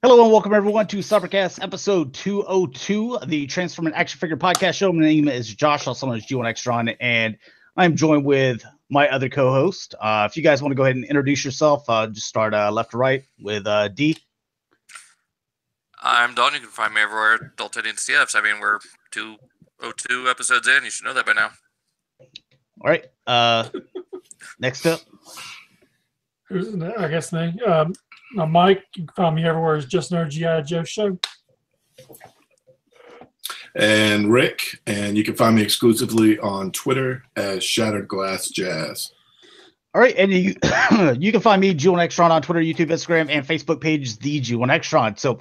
Hello and welcome everyone to Cybercast episode 202, the Transforming Action Figure Podcast Show. My name is Josh, also known as G1Xtron, and I'm joined with my other co-host. If you guys want to go ahead and introduce yourself, just start left to right with D. I'm Dalton. You can find me everywhere, Dalton and CFs. I mean, we're 202 episodes in. You should know that by now. All right. Next up. I guess me. I'm Mike. You can find me everywhere as Just Another G.I. Joe Show. And Rick, and you can find me exclusively on Twitter as Shatrdglassjazz. All right, and you you can find me, G1Xtron, on Twitter, YouTube, Instagram, and Facebook page, the G1Xtron. So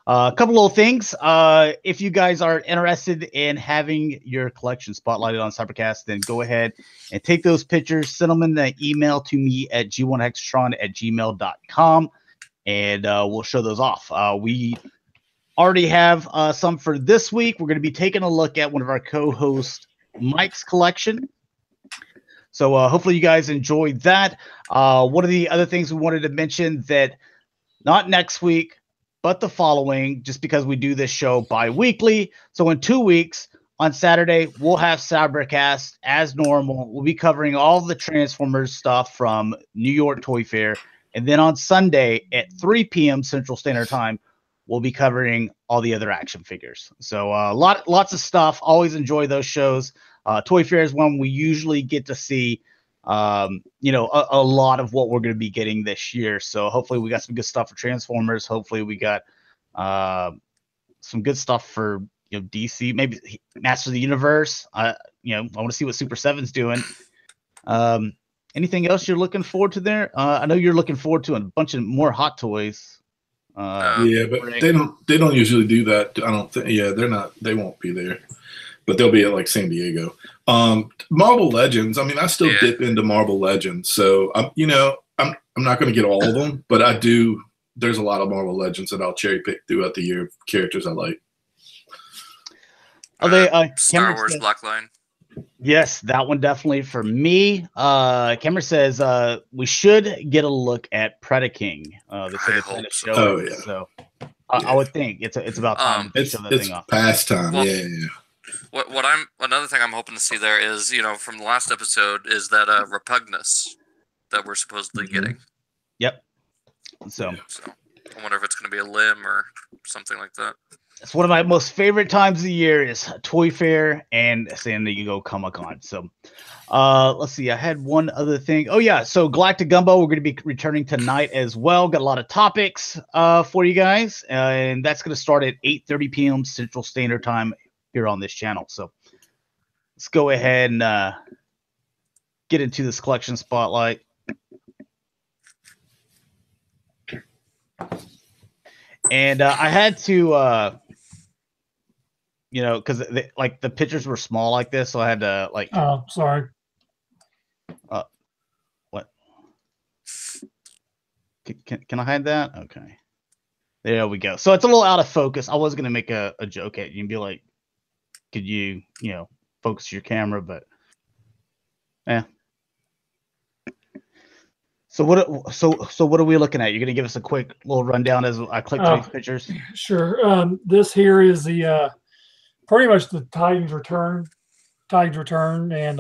a couple little things. If you guys are interested in having your collection spotlighted on Cybercast, then go ahead and take those pictures, send them in the email to me at g1xtron@gmail.com, and we'll show those off. We already have some for this week. We're going to be taking a look at one of our co-host Mike's collection. So hopefully you guys enjoyed that. One of the other things we wanted to mention that not next week, but the following, just because we do this show bi-weekly. So in 2 weeks, on Saturday, we'll have Cybercast as normal. We'll be covering all the Transformers stuff from New York Toy Fair. And then on Sunday at 3 p.m. Central Standard Time, we'll be covering all the other action figures. So lots of stuff. Always enjoy those shows. Toy Fair is one we usually get to see, a lot of what we're going to be getting this year. So hopefully we got some good stuff for Transformers. Hopefully we got some good stuff for DC, maybe Master of the Universe. I want to see what Super 7's doing. Anything else you're looking forward to there? I know you're looking forward to a bunch of more Hot Toys. Yeah, but they don't usually do that. I don't think. Yeah, they won't be there, but they'll be at like San Diego. Marvel Legends. I mean, I still dip into Marvel Legends, so I'm not going to get all of them, but I do. There's a lot of Marvel Legends that I'll cherry pick throughout the year. Characters I like. Star Wars Blackline. Yes, that one definitely for me. Cameron says we should get a look at Predaking. I hope so. Oh yeah. So I would think it's about time to show that thing off. Past time. Well, yeah. Another thing I'm hoping to see there is, from the last episode, is that Repugnus that we're supposedly getting. Yep. So I wonder if it's going to be a limb or something like that. It's one of my most favorite times of the year is Toy Fair and San Diego Comic-Con. So let's see. I had one other thing. Oh, yeah. So Galactic Gumbo, we're going to be returning tonight as well. Got a lot of topics for you guys. And that's going to start at 8:30 p.m. Central Standard Time here on this channel. So let's go ahead and get into this collection spotlight. And I had to... because the pictures were small like this, so I had to Oh, sorry. What? Can I hide that? Okay. There we go. So it's a little out of focus. I was gonna make a joke at you and be like, "Could you, focus your camera?" But yeah. So what are we looking at? You're gonna give us a quick little rundown as I click through these pictures. Sure. This here is the. Pretty much the Titans Return, and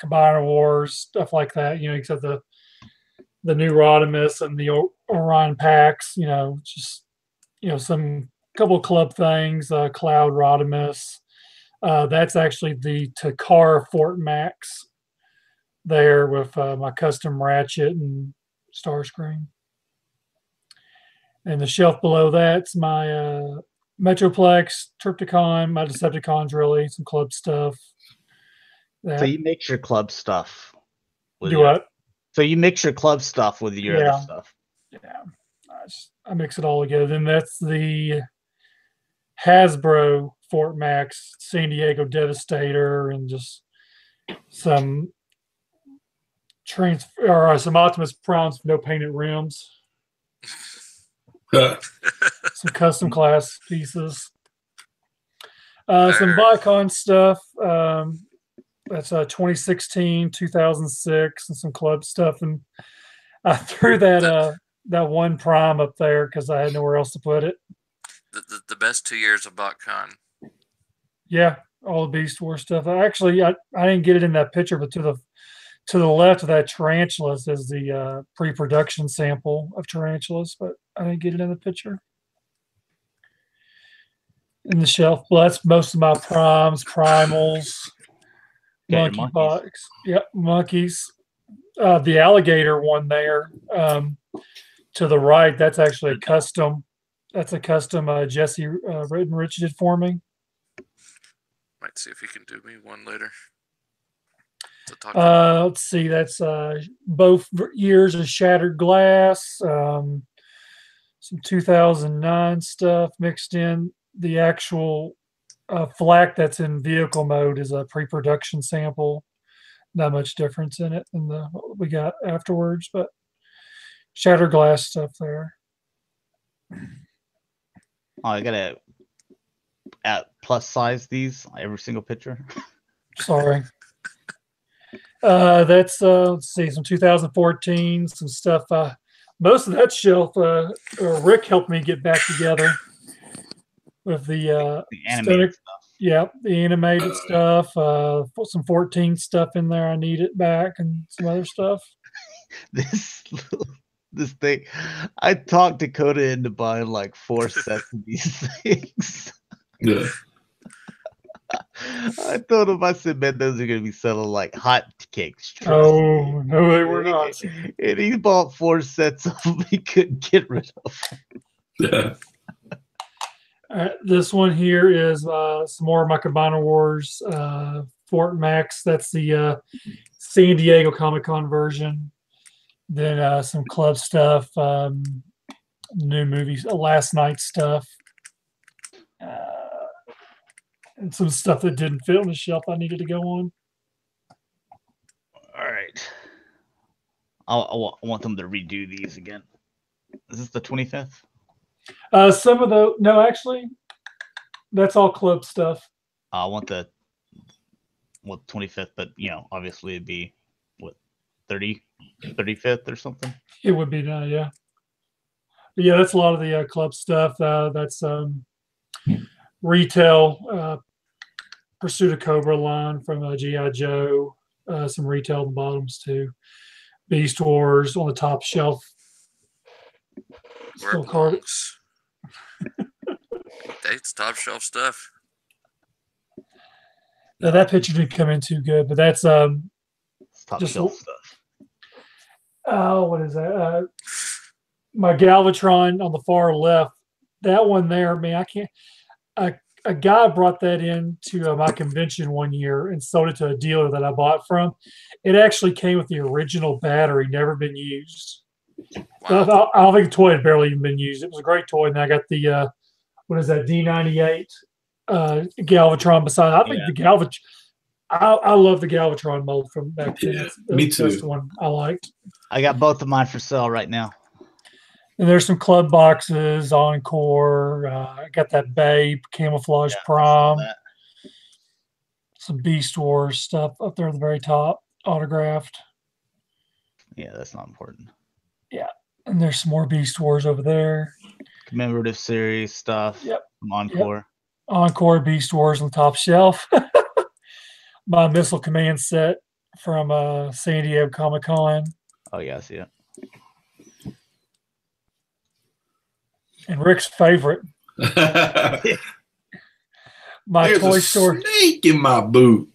Combiner Wars, stuff like that. Except the new Rodimus and the Orion packs. Just some couple club things. Cloud Rodimus. That's actually the Takara Fort Max. There with my custom Ratchet and Starscream. And the shelf below that's my. Metroplex, Trypticon, my Decepticons, really, some club stuff. So you mix your club stuff. What? So you mix your club stuff with your other stuff. Yeah, I mix it all together. Then that's the Hasbro Fort Max San Diego Devastator, and just some some Optimus Primes with no painted rims. Some custom class pieces. Some Vicon stuff. That's 2016, 2006, and some club stuff. And I threw that that one Prime up there because I had nowhere else to put it. The best 2 years of BotCon. Yeah, all the Beast Wars stuff. I didn't get it in that picture, but to the left of that tarantulas is the pre-production sample of tarantulas, but I didn't get it in the picture. In the shelf, well, that's most of my primes, primals, monkey box. Yep, monkeys. The alligator one there to the right, that's actually a custom. That's a custom Jesse Rittenrich did for me. Might see if he can do me one later. Let's see. That's both years of Shattered Glass, some 2009 stuff mixed in. The actual flak that's in vehicle mode is a pre-production sample. Not much difference in it than what we got afterwards, but Shattered Glass stuff there. Oh, I gotta plus size these every single picture. Sorry. That's let's see, some 2014, some stuff. Most of that shelf, Rick helped me get back together with the animated stuff. Yeah, the animated stuff. Put some 14 stuff in there. I need it back and some other stuff. This thing, I talked Dakota into buying like 4 sets of these things. Yeah. I told him, I said, man, those are going to be selling like hot cakes. Oh, no, they were not. And he bought 4 sets of them he couldn't get rid of. Yeah. All right, this one here is some more of my Cabana Wars Fort Max. That's the San Diego Comic-Con version. Then some club stuff, new movies, last night stuff, and some stuff that didn't fit on the shelf I needed to go on. All right. I want them to redo these again. Is this the 25th? Some of the, no, actually, that's all club stuff. I want the 25th, but obviously it'd be what 35th or something. It would be now, yeah. But yeah, that's a lot of the club stuff. That's retail Pursuit of Cobra line from G.I. Joe. Some retail at the bottoms too. Beast Wars on the top shelf. Still called Date's top shelf stuff. Now, that picture didn't come in too good, but that's top just shelf stuff. Oh, what is that? My Galvatron on the far left. That one there, man, I can't. A guy brought that in to my convention one year and sold it to a dealer that I bought from. It actually came with the original battery, never been used. Wow. I don't think the toy had barely even been used. It was a great toy. And I got the, what is that, D98 Galvatron beside it. I think the Galvatron, I love the Galvatron mold from back then. Yeah, me too. That's the one I liked. I got both of mine for sale right now. And there's some club boxes, Encore. I got that Babe Camouflage Prom. Some Beast Wars stuff up there at the very top, autographed. Yeah, that's not important. Yeah, and there's some more Beast Wars over there. Commemorative series stuff. Yep. From Encore. Yep. Encore Beast Wars on the top shelf. My Missile Command set from San Diego Comic-Con. Oh, yeah, I see it. And Rick's favorite. My There's Toy a Story. Snake in my boot.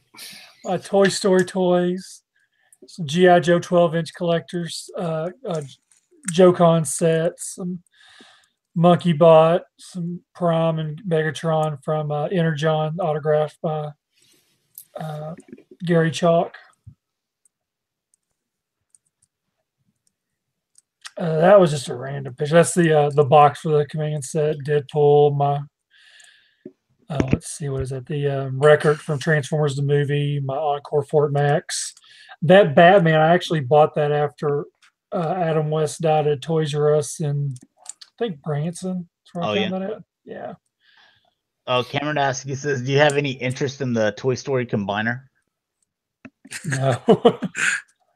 My Toy Story toys. Some G.I. Joe 12-inch collectors. Joe-Con sets. Some Monkey Bot. Some Prime and Megatron from Energon, autographed by Gary Chalk. That was just a random picture. That's the box for the command set. Deadpool. My let's see, what is that? The record from Transformers the movie. My Encore Fort Max. That Batman, I actually bought that after Adam West died at Toys R Us in, I think, Branson. That's where I found that at. Yeah. Oh, Cameron asks, he says, do you have any interest in the Toy Story Combiner? No.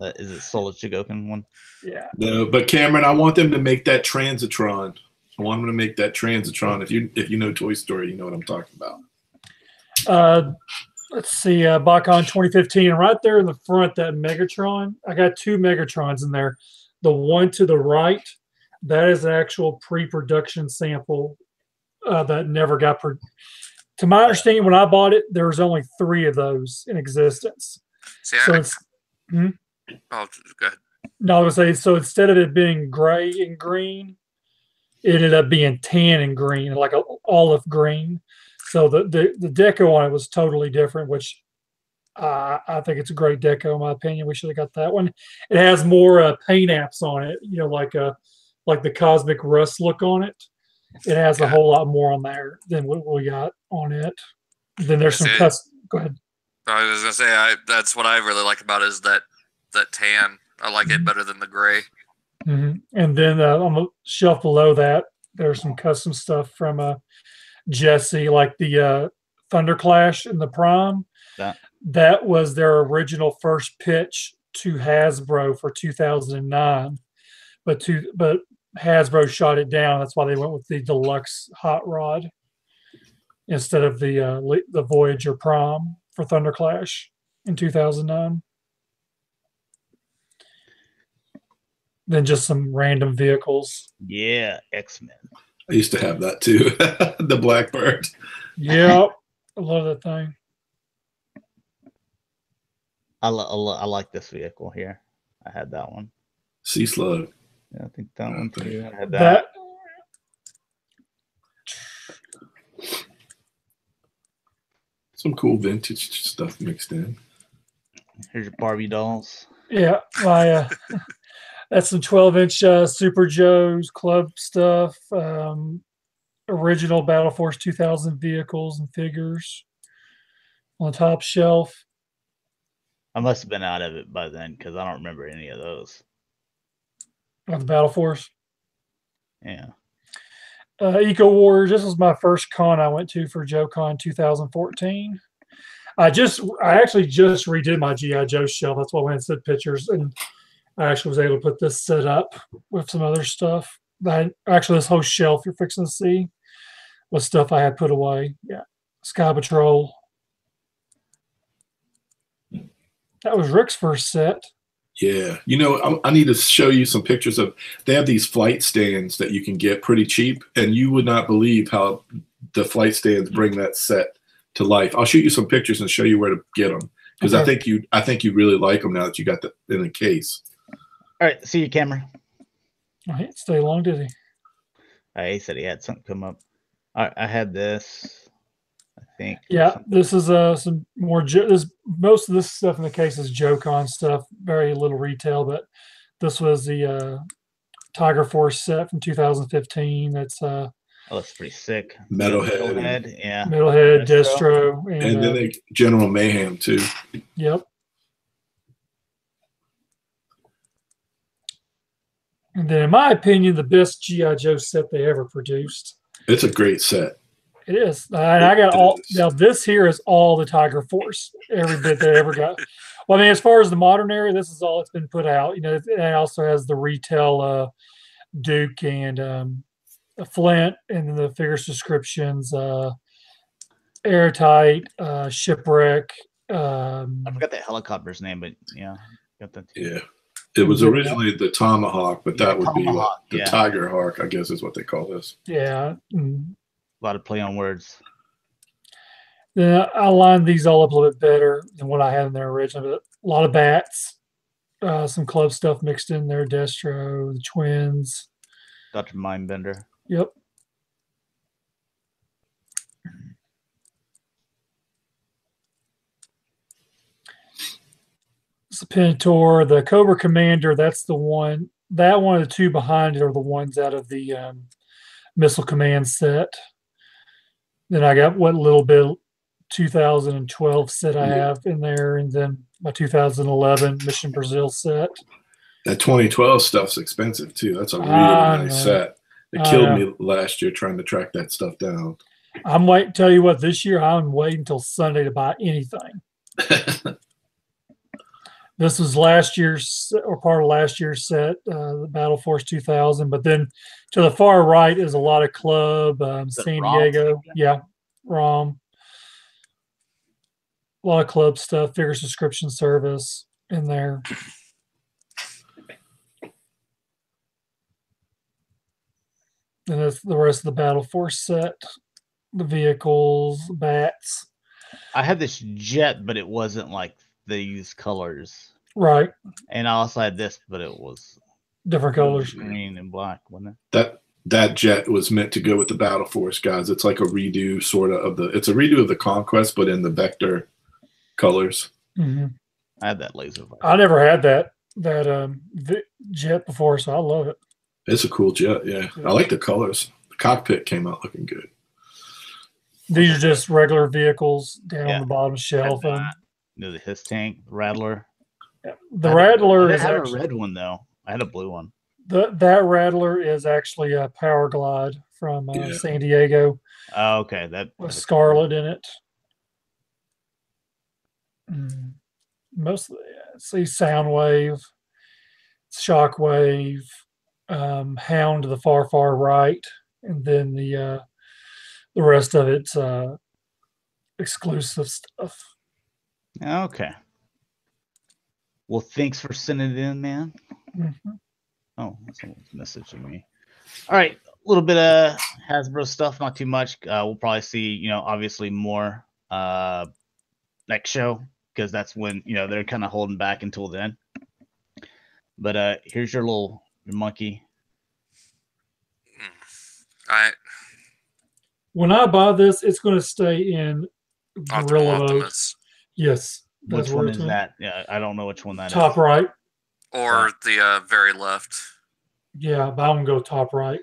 Is it Solar Chigokin one? Yeah. No, but Cameron, I want them to make that Transitron. I want them to make that Transitron. If you know Toy Story, you know what I'm talking about. Let's see, BotCon 2015, and right there in the front, that Megatron. I got 2 Megatrons in there. The one to the right, that is an actual pre-production sample that never got. To my understanding, when I bought it, there was only 3 of those in existence. See, so it's. Oh, go ahead. No, I was saying, so instead of it being gray and green, it ended up being tan and green, like an olive green. So the deco on it was totally different, which I think it's a great deco in my opinion. We should have got that one. It has more paint apps on it, like the Cosmic Rust look on it. It has a whole lot more on there than what we got on it. Then there's some custom. Go ahead. I was gonna say that's what I really like about it is that tan. I like it better than the gray. Mm-hmm. And then on the shelf below that, there's some custom stuff from Jesse, like the Thunderclash and the Prime. That was their original first pitch to Hasbro for 2009, but Hasbro shot it down. That's why they went with the deluxe hot rod instead of the Voyager Prime for Thunderclash in 2009. Then just some random vehicles. Yeah, X-Men. I used to have that too. The Blackbird. Yeah, I love that thing. I like this vehicle here. I had that one. Sea Slug. Yeah, I think that one too. I had that. Some cool vintage stuff mixed in. Here's your Barbie dolls. Yeah, my that's some 12-inch Super Joe's Club stuff. Original Battle Force 2000 vehicles and figures on the top shelf. I must have been out of it by then because I don't remember any of those. Of the Battle Force? Yeah. Eco Warriors. This was my first con I went to for JoeCon 2014. I actually just redid my G.I. Joe shelf. That's why I went and said pictures, and I actually was able to put this set up with some other stuff. Actually, this whole shelf you're fixing to see was stuff I had put away. Yeah. Sky Patrol. That was Rick's first set. Yeah. I need to show you some pictures of, they have these flight stands that you can get pretty cheap, and you would not believe how the flight stands bring that set to life. I'll shoot you some pictures and show you where to get them, because okay. I think you really like them now that you got them in the case. All right. See you, Cameron. Oh, he didn't stay long, did he? He said he had something come up. All right, I had this. I think. Yeah, this is some more. Most of this stuff in the case is JoeCon stuff. Very little retail, but this was the Tiger Force set from 2015. That's that's pretty sick. Metalhead, yeah. Metalhead, Destro, and then General Mayhem too. Yep. And then, in my opinion, the best G.I. Joe set they ever produced. It's a great set. It is. And I got all. Now, this here is all the Tiger Force, every bit they ever got. Well, I mean, as far as the modern era, this is all it's been put out. It also has the retail Duke and a Flint, and then the figures descriptions, Airtight, Shipwreck. I forgot the helicopter's name, but yeah, got that. Yeah. It was originally the Tomahawk, but that would be the Tiger Hawk, I guess is what they call this. Yeah. A lot of play on words. Then I lined these all up a little bit better than what I had in there originally. But a lot of bats, some club stuff mixed in there, Destro, the Twins. Dr. Mindbender. Yep. The Pentator, the Cobra Commander, that's the one. That one and the two behind it are the ones out of the Missile Command set. Then I got what little bit 2012 set I have in there, and then my 2011 Mission Brazil set. That 2012 stuff's expensive too. That's a really nice set. It killed me last year trying to track that stuff down. I'm waiting. Tell you what, this year I'm waiting until Sunday to buy anything. This was last year's or part of last year's set, the Battle Force 2000. But then to the far right is a lot of club, San Diego. Yeah, ROM. A lot of club stuff, figure subscription service in there. And that's the rest of the Battle Force set. The vehicles, bats. I had this jet, but it wasn't like these colors. Right. And I also had this, but it was different colors. Green and black, wasn't it? That jet was meant to go with the Battle Force, guys. It's like a redo it's a redo of the Conquest, but in the Vector colors. Mm-hmm. I had that laser. I never had that jet before, so I love it. It's a cool jet, yeah. I like the colors. The cockpit came out looking good. These are just regular vehicles down on the bottom shelf. His tank, Rattler. Yeah. The Rattler is a red one though. I had a blue one. That Rattler is actually a Power Glide from San Diego. Oh, okay. With Scarlet in it. Most of see Soundwave, Shockwave, Hound to the far right, and then the rest of it's exclusive stuff. Okay. Well, thanks for sending it in, man. Mm-hmm. Oh, someone's messaging me. All right, a little bit of Hasbro stuff, not too much. We'll probably see, obviously more next show, because that's when they're kind of holding back until then. But here's your monkey. When I buy this, it's going to stay in Gorilla mode. Yes. Which one is that? Yeah, I don't know which one that is. Top right. Or the very left. Yeah, but I'm going to go top right.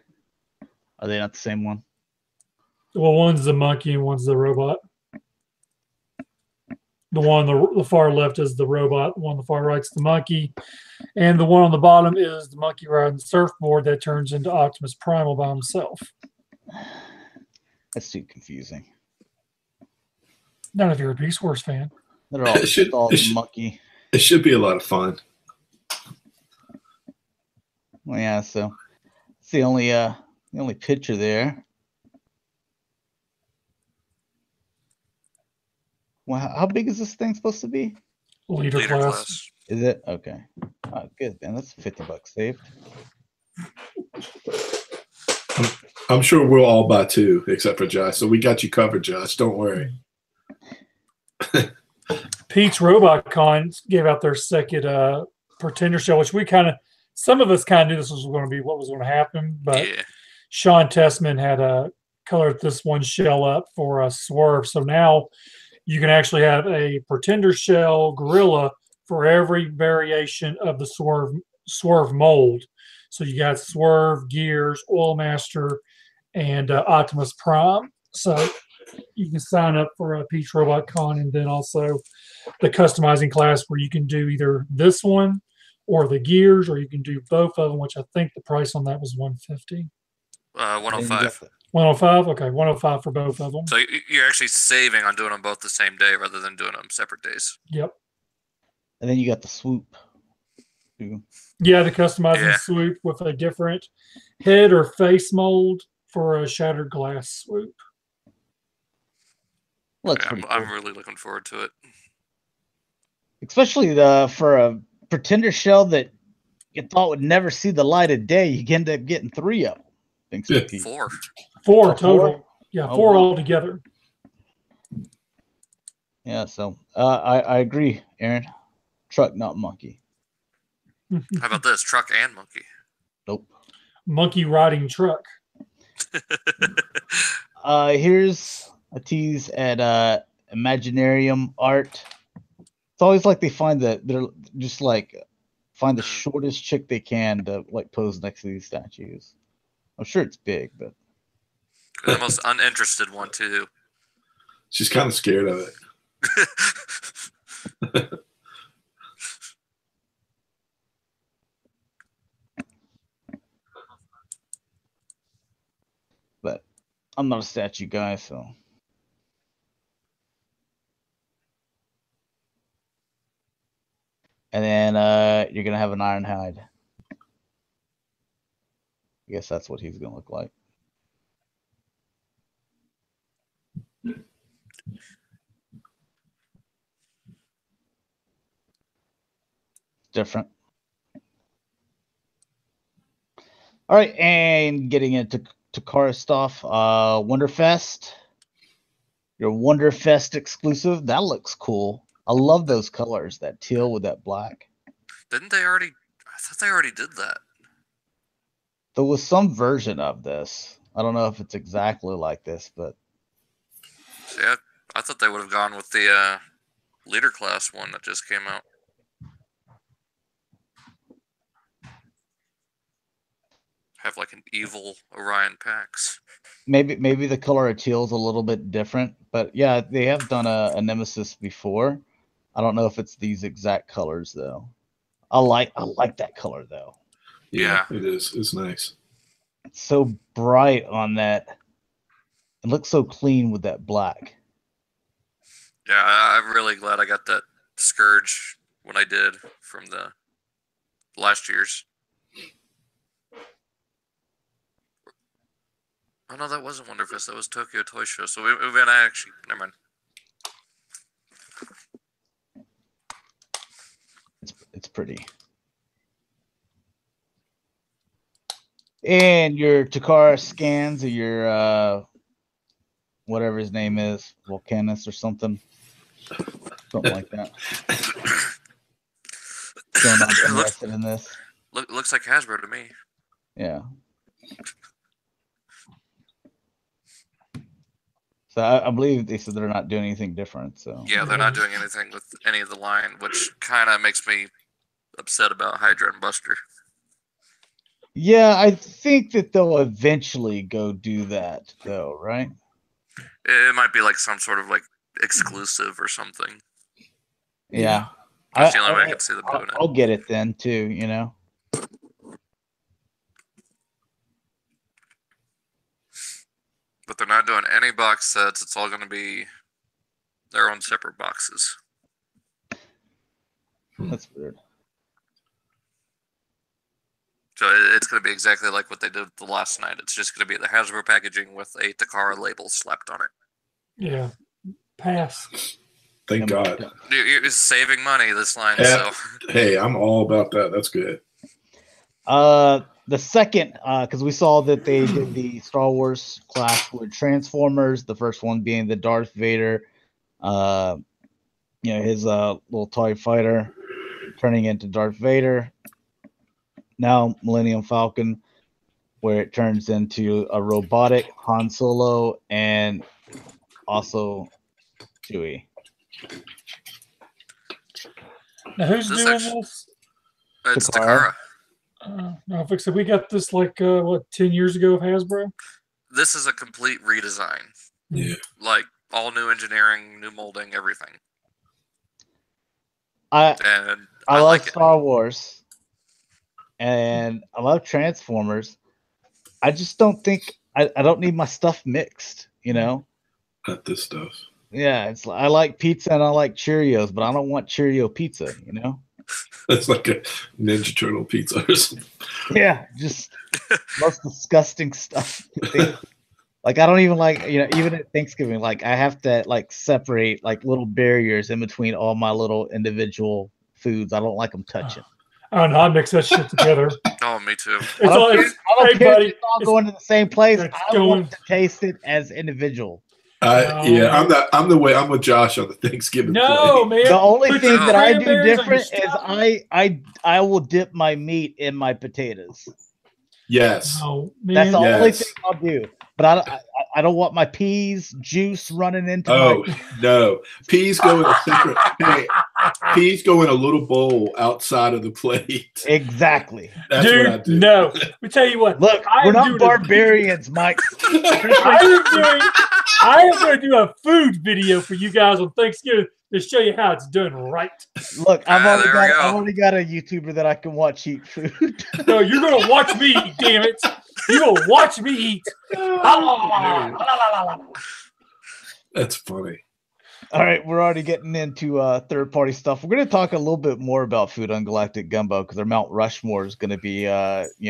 Are they not the same one? Well, one's the monkey and one's the robot. The one on the far left is the robot. The one on the far right's the monkey. And the one on the bottom is the monkey riding the surfboard that turns into Optimus Primal by himself. That's too confusing. Not if you're a Beast Wars fan. They're all monkey. It should be a lot of fun. Well, yeah, so it's the only picture there. Well, how big is this thing supposed to be? Leader class. Is it? Okay. Oh, good, man. That's $50 saved. I'm sure we'll all buy two, except for Josh. So we got you covered, Josh. Don't worry. Pete's Robot Con gave out their second Pretender show, which some of us kind of knew this was going to be what was going to happen, but Sean Tessman had colored this one shell up for a Swerve. So now you can actually have a Pretender shell gorilla for every variation of the Swerve mold. So you got Swerve, Gears, Oilmaster, and Optimus Prime. So you can sign up for a Peach Robot Con, and then also the customizing class where you can do either this one or the Gears, or you can do both of them, which I think the price on that was $150. 105. 105. Okay, 105 for both of them. So you're actually saving on doing them both the same day rather than doing them separate days. Yep. And then you got the swoop. Yeah, the customizing swoop with a different head or face mold for a shattered glass swoop. I'm really looking forward to it. Especially for a Pretender shell that you thought would never see the light of day, you end up getting 3 of them. Thanks to Pete. 4. 4 total. Yeah, 4 altogether. Yeah, so I agree, Aaron. Truck, not monkey. How about this? Truck and monkey. Nope. Monkey riding truck. Here's a tease at Imaginarium Art. It's always like they're just find the shortest chick they can to pose next to these statues. I'm sure it's big, but the most uninterested one too. She's kind of scared of it. But I'm not a statue guy, so. And then you're going to have an Ironhide. I guess that's what he's going to look like. Different. All right, and getting into Takara stuff. Wonderfest. Your Wonderfest exclusive. That looks cool. I love those colors, that teal with that black. Didn't they already? I thought they already did that. There was some version of this. I don't know if it's exactly like this, but See, I thought they would have gone with the leader class one that just came out. Have like an evil Orion Pax. maybe the color of teal is a little bit different. But yeah, they have done a Nemesis before. I don't know if it's these exact colors though. I like that color though. Yeah, it is. It's nice. It's so bright on that. It looks so clean with that black. Yeah, I'm really glad I got that Scourge when I did from the last year's. Oh no, that wasn't Wonderfest. That was Tokyo Toy Show. So we've been actually. Never mind. It's pretty. And your Takara scans, or your whatever his name is, Volcanus or something like that. Still not interested in this. Looks like Hasbro to me. Yeah. So I believe they said they're not doing anything different. So Yeah, they're not doing anything with any of the line, which kind of makes me upset about Hydra and Buster. yeah, I think that they'll eventually go do that, though, right? It might be like some sort of like exclusive or something. Yeah, That's the only way I can see them doing it. I'll get it then too. You know. But they're not doing any box sets. It's all going to be their own separate boxes. That's weird. So it's going to be exactly like what they did the last night. It's just going to be the Hasbro packaging with a Takara label slapped on it. Yeah. Pass. Thank God. You're saving money this line. Yeah. So Hey, I'm all about that. That's good. The second, because we saw that they did the Star Wars class with Transformers. The first one being the Darth Vader, his little TIE fighter turning into Darth Vader. Now Millennium Falcon, where it turns into a robotic Han Solo and also Chewie. Now, who's This doing actually- this? it's Takara. Takara. No, fix it. We got this like 10 years ago of Hasbro. This is a complete redesign. Yeah. Like all new engineering, new molding, everything. I And love like it. Star Wars, and I love Transformers. I just don't think I don't need my stuff mixed. You know. Not this stuff. Yeah, it's I like pizza and I like Cheerios, but I don't want Cheerio pizza, you know? That's like a Ninja Turtle pizza or something. Yeah, just most disgusting stuff. Like I don't even like, even at Thanksgiving, like I have to like separate like little barriers in between all my little individual foods. I don't like them touching. I don't know. I mix that shit together. Oh, me too. I don't Hey, care buddy, if it's all going to the same place. it's I going- want to taste it as individual. Yeah, I'm with Josh on the Thanksgiving. No, plate. man. The only Put thing your that I do cranberries on your different is stuff. I will dip my meat in my potatoes. Yes. No, man. That's the only Yes. thing I'll do. But I don't want my peas juice running into Oh my. no, peas go in a separate. Hey, peas go in a little bowl outside of the plate. Exactly. That's what I Dude, do. no. Let me tell you what. Look, I we're am not doing barbarians, Mike. I am going to do a food video for you guys on Thanksgiving to show you how it's done right. Look, I've there we go. already got a YouTuber that I can watch eat food. No, you're going to watch me eat, damn it. You're going to watch me eat. That's funny. All right, we're already getting into third-party stuff. We're going to talk a little bit more about food on Galactic Gumbo because our Mount Rushmore is going to be,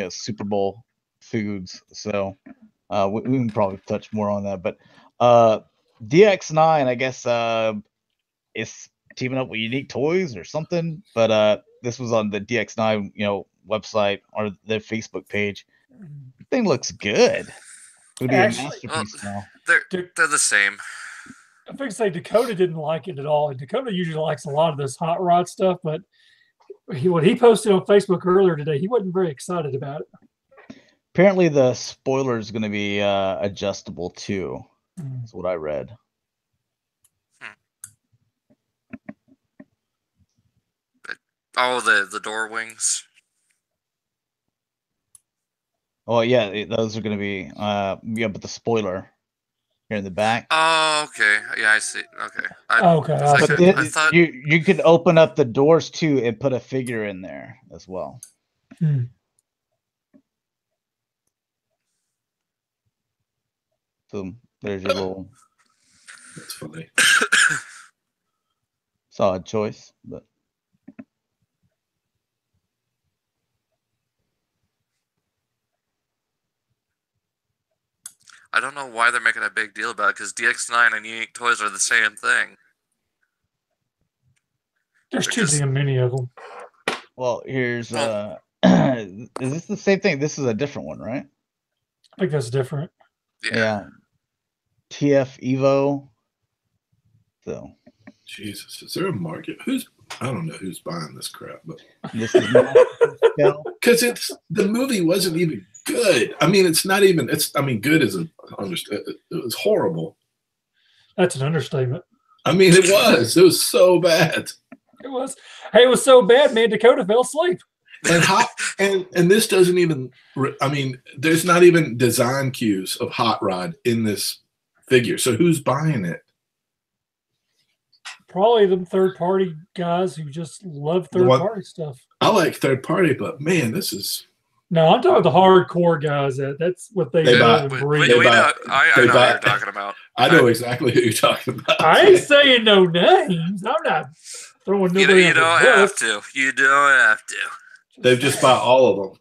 Super Bowl foods. So we can probably touch more on that. But DX9, I guess, is teaming up with Unique Toys or something. But this was on the DX9, website or their Facebook page. The thing looks good. It'll be Actually, a masterpiece now. They're the same. I think say Dakota didn't like it at all. And Dakota usually likes a lot of this hot rod stuff, but what he posted on Facebook earlier today, he wasn't very excited about it. Apparently, the spoiler is going to be adjustable too. That's what I read. Oh, the door wings. Oh yeah, those are going to be but the spoiler here in the back. Oh, okay. Yeah, I see. Okay. Okay. I thought you could open up the doors too and put a figure in there as well. So there's your little. That's funny. Solid choice, but. I don't know why they're making a big deal about it because DX9 and Unique Toys are the same thing. There's too many of them. Well, here's is this the same thing? This is a different one, right? I think that's different. Yeah. TF Evo. So. Jesus, is there a market? I don't know who's buying this crap, but this is because the movie wasn't even good. I mean, it's not even. Good as a understand. It was horrible. That's an understatement. I mean, it was. It was so bad. It was. Hey, it was so bad, man. Dakota fell asleep. And this doesn't even. I mean, there's not even design cues of Hot Rod in this figure. So who's buying it? Probably them third-party guys who just love third-party stuff. I like third-party, but man, this is. No, I'm talking about the hardcore guys. That's what they buy. I know what you're talking about. I know exactly who you're talking about. I ain't saying no names. I'm not throwing nobody. You don't have to. You don't have to. They've just bought all of them.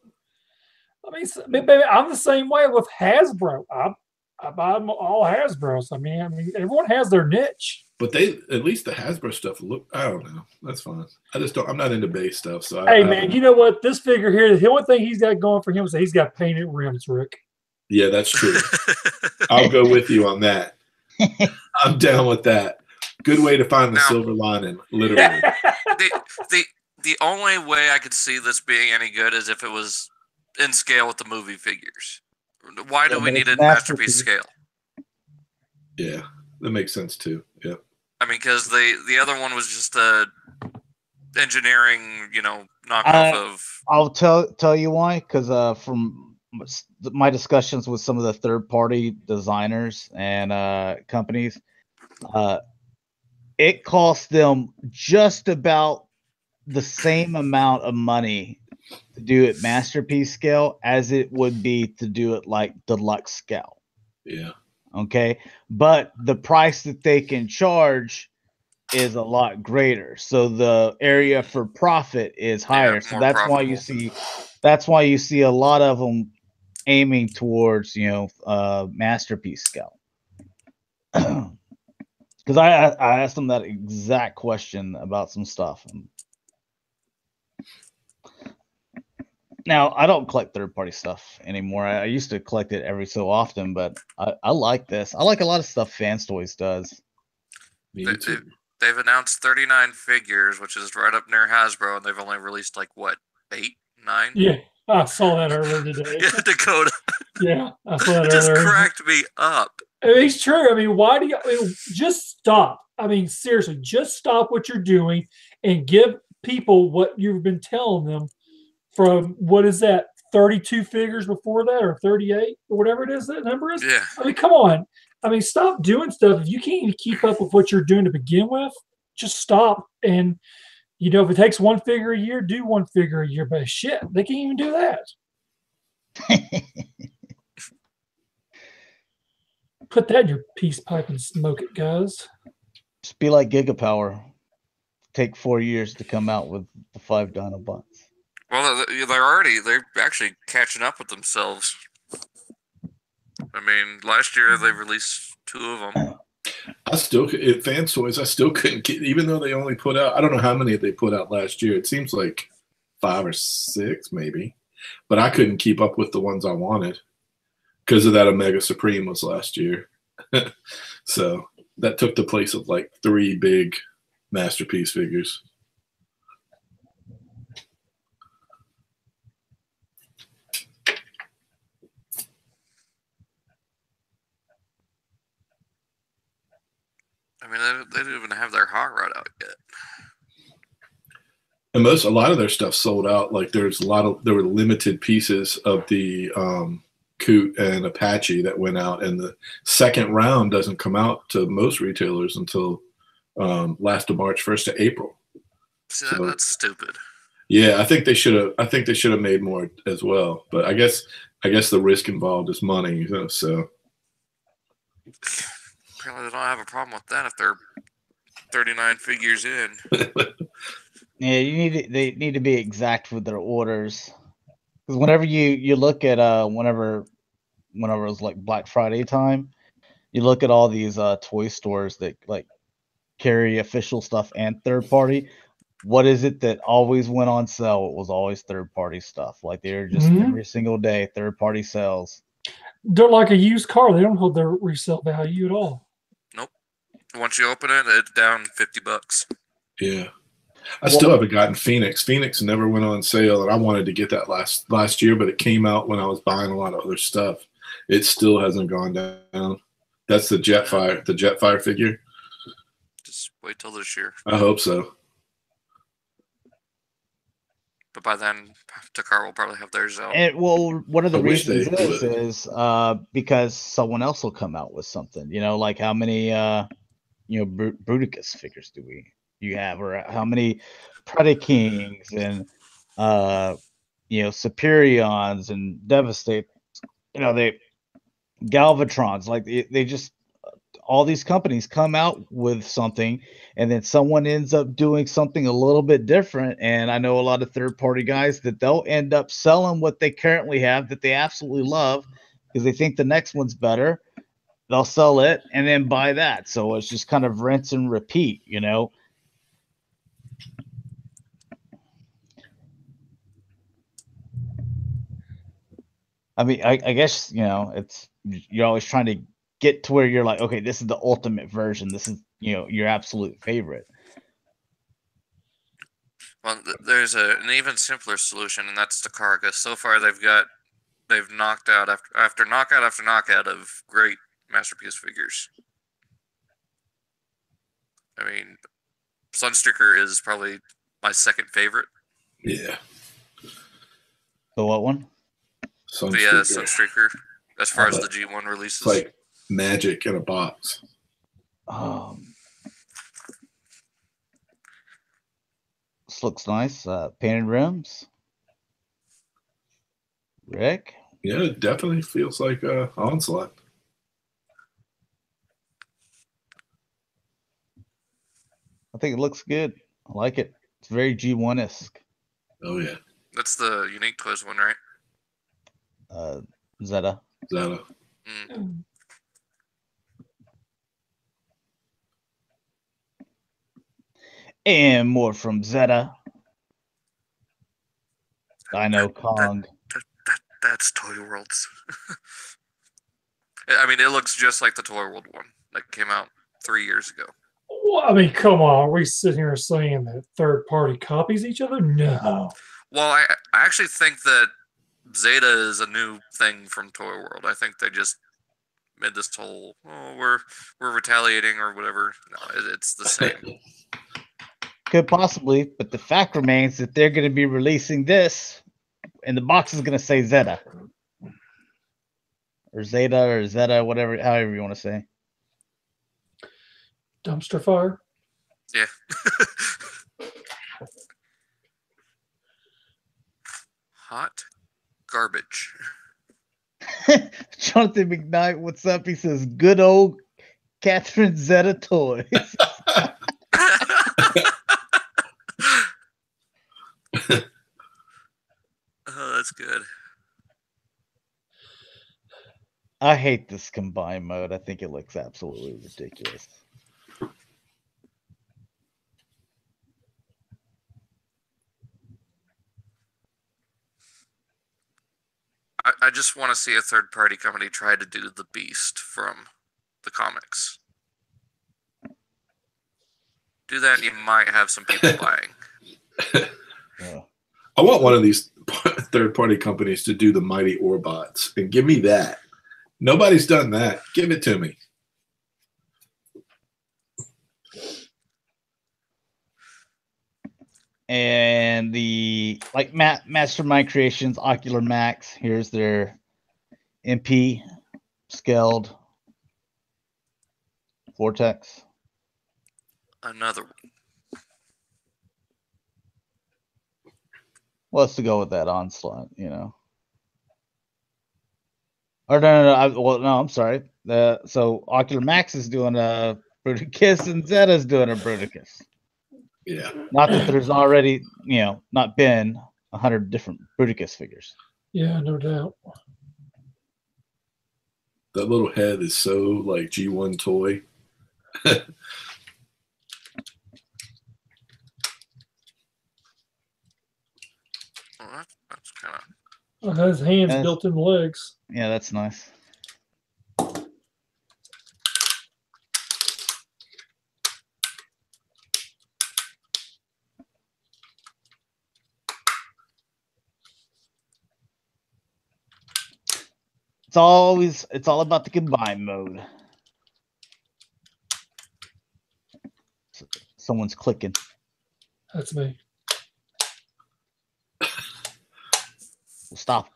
I mean, baby, I'm the same way with Hasbro. I buy them all Hasbros. I mean, everyone has their niche. But at least the Hasbro stuff I don't know. That's fine. I'm not into base stuff. So hey, man, you know what? This figure here, the only thing he's got going for him is that he's got painted rims, Rick. Yeah, that's true. I'll go with you on that. I'm down with that. Good way to find the silver lining, literally. The only way I could see this being any good is if it was in scale with the movie figures. Why do we need a masterpiece scale? Yeah, that makes sense too. Yeah. I mean, because the other one was just a engineering, knockoff of. I'll tell you why. Because from my discussions with some of the third-party designers and companies, it costs them just about the same amount of money to do it masterpiece scale as it would be to do it like deluxe scale. Yeah. Okay, but the price that they can charge is a lot greater, so the area for profit is higher. So that's profitable. That's why you see a lot of them aiming towards masterpiece scale. Because I asked them that exact question about some stuff. Now, I don't collect third-party stuff anymore. I used to collect it every so often, but I like this. I like a lot of stuff Fans Toys does. They've announced 39 figures, which is right up near Hasbro, and they've only released 8, 9? Yeah, I saw that earlier today. Yeah, Dakota. Yeah, I saw that it earlier. Just cracked me up. It's true. I mean, why do you just stop? I mean, seriously, just stop what you're doing and give people what you've been telling them. From what is that, 32 figures before that, or 38, or whatever it is that number is? Yeah. I mean, come on. I mean, stop doing stuff. If you can't even keep up with what you're doing to begin with, just stop. And, if it takes one figure a year, do one figure a year. But shit, they can't even do that. Put that in your peace pipe and smoke it, guys. Just be like Gigapower. Take 4 years to come out with the 5 Dinobots. Well, they're actually catching up with themselves. I mean, last year they released 2 of them. I still, at Fan Toys, I still couldn't get, even though they only put out, I don't know how many they put out last year. It seems like 5 or 6 maybe, but I couldn't keep up with the ones I wanted because of that Omega Supreme was last year. So that took the place of like 3 big Masterpiece figures. I mean, they didn't even have their hot rod out yet. And a lot of their stuff sold out. Like there were limited pieces of the Coot and Apache that went out, and the second round doesn't come out to most retailers until last of March, 1st of April. See, that's stupid. Yeah, I think they should have made more as well. But I guess the risk involved is money, you know, so. Apparently, they don't have a problem with that if they're 39 figures in. Yeah, they need to be exact with their orders. Because whenever you look at whenever it was like Black Friday time, you look at all these toy stores that like carry official stuff and third party. What is it that always went on sale? It was always third party stuff. Like they're just every single day third party sales. They're like a used car. They don't hold their resale value at all. Nope. Once you open it, it's down $50. Yeah. I still haven't gotten Phoenix. Phoenix never went on sale, and I wanted to get that last year, but it came out when I was buying a lot of other stuff. It still hasn't gone down. That's the Jetfire figure. Just wait till this year. I hope so. But by then, Takara will probably have theirs out. And well, one of the reasons is because someone else will come out with something. You know, like how many Bruticus figures do you have, or how many Predakings and Superions and Devastate. You know, they Galvatrons, like they just all these companies come out with something, and then someone ends up doing something a little bit different. And I know a lot of third-party guys that they'll end up selling what they currently have that they absolutely love because they think the next one's better. They'll sell it and then buy that. So it's just kind of rinse and repeat, you know. I mean, I guess, you know, you're always trying to get to where you're like, okay, this is the ultimate version. This is, you know, your absolute favorite. Well, there's an even simpler solution, and that's Takara. So far, they've knocked out after knockout after knockout of great Masterpiece figures. I mean, Sunstreaker is probably my second favorite. Yeah. The what one? Sunstreaker. As far as the G1 releases. It's like magic in a box. This looks nice. Painted rims. Rick? Yeah, it definitely feels like Onslaught. I think it looks good. I like it. It's very G1-esque. Oh, yeah. That's the Unique Toys one, right? Zeta. And more from Zeta. Dino Kong. That's Toy World's. I mean, it looks just like the Toy World one that came out 3 years ago. Well, I mean, come on. Are we sitting here saying that third-party copies each other? No. Well, I actually think that Zeta is a new thing from Toy World. I think they just made this whole, we're retaliating or whatever. No, it's the same. Could possibly, but the fact remains that they're going to be releasing this, and the box is going to say Zeta. Or Zeta, whatever, however you want to say. Dumpster fire? Yeah. Hot garbage. Jonathan McKnight, what's up? He says, good old Catherine Zeta Toys. Oh, that's good. I hate this combine mode. I think it looks absolutely ridiculous. I just want to see a third-party company try to do the Beast from the comics. Do that, and you might have some people buying. Yeah. I want one of these third-party companies to do the Mighty Autobots, and give me that. Nobody's done that. Give it to me. And the Mastermind Creations Ocular Max. Here's their MP scaled Vortex. Another one. What's to go with that Onslaught, you know? Or no, I'm sorry. So Ocular Max is doing a Bruticus and Zeta's doing a Bruticus. Yeah. Not that there's already, not been 100 different Bruticus figures. Yeah, no doubt. That little head is so like G1 toy. Well, that's kind of... It has hands built in the legs. Yeah, that's nice. It's all about the combine mode. Someone's clicking. That's me. Stop.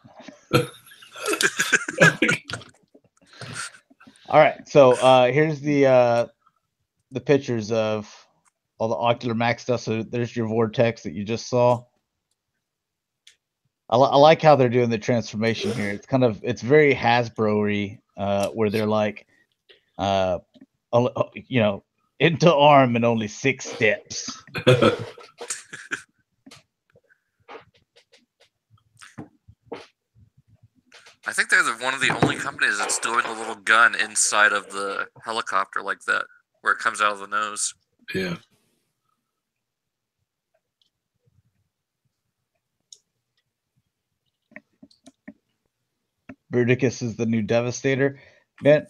All right, so here's the pictures of all the Ocular Max stuff. So there's your Vortex that you just saw. I like how they're doing the transformation here. It's very Hasbro-y, where they're like, into arm in only 6 steps. I think they're one of the only companies that's doing a little gun inside of the helicopter like that, where it comes out of the nose. Yeah. Bruticus is the new Devastator. Man,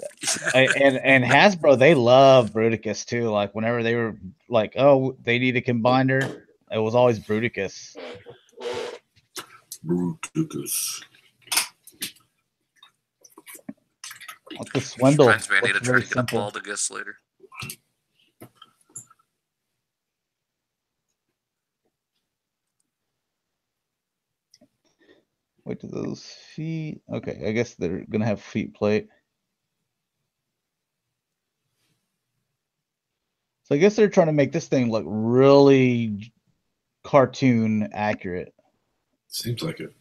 and Hasbro, they love Bruticus too. Like whenever they were like, oh, they need a combiner, it was always Bruticus. Bruticus. What's the swindle? Reminds me, I need to try Very to get simple. a ball to guess later. Wait, do those feet? Okay, I guess they're gonna have feet plate. So I guess they're trying to make this thing look really cartoon accurate. Seems like it.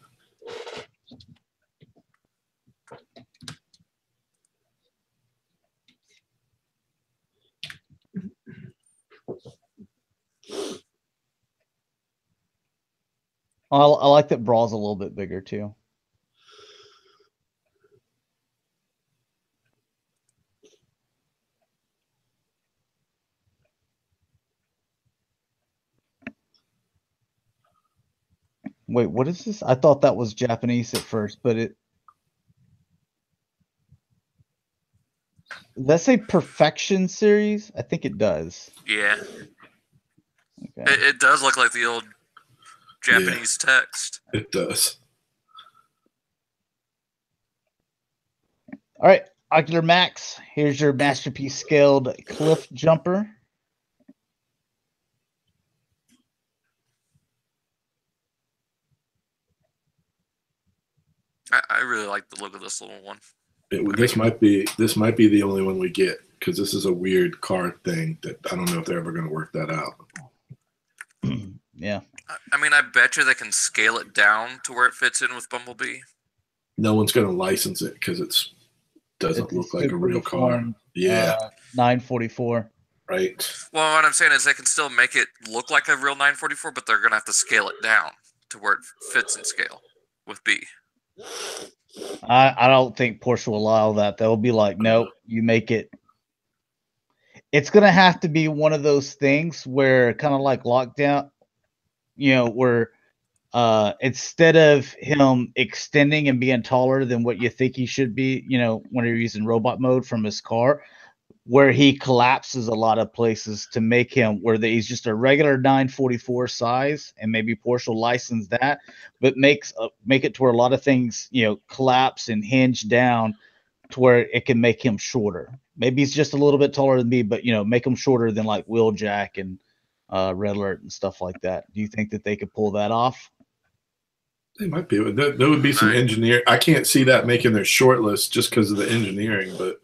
I like that Brawl's a little bit bigger too. Wait, what is this? I thought that was Japanese at first, but does that say Perfection series? I think it does. Yeah. Okay. It does look like the old Japanese text. It does. All right, Ocular Max. Here's your masterpiece scaled cliff jumper. I really like the look of this little one. This might be the only one we get, because this is a weird card thing that I don't know if they're ever going to work that out. Yeah. I mean, I bet you they can scale it down to where it fits in with Bumblebee. No one's going to license it because it doesn't look like a real car. Yeah. 944. Right. Well, what I'm saying is they can still make it look like a real 944, but they're going to have to scale it down. to where it fits in scale with B. I don't think Porsche will allow that. They'll be like, nope, you make it. It's gonna have to be one of those things where kind of like lockdown, where instead of him extending and being taller than what you think he should be, when you're using robot mode from his car, where he collapses a lot of places to make him where he's just a regular 944 size, and maybe Porsche will license that, but make it to where a lot of things, collapse and hinge down to where it can make him shorter. Maybe he's just a little bit taller than me, but make him shorter than like Wheeljack and Red Alert and stuff like that. Do you think that they could pull that off? They might be. There would be some engineer. I can't see that making their short list just because of the engineering, but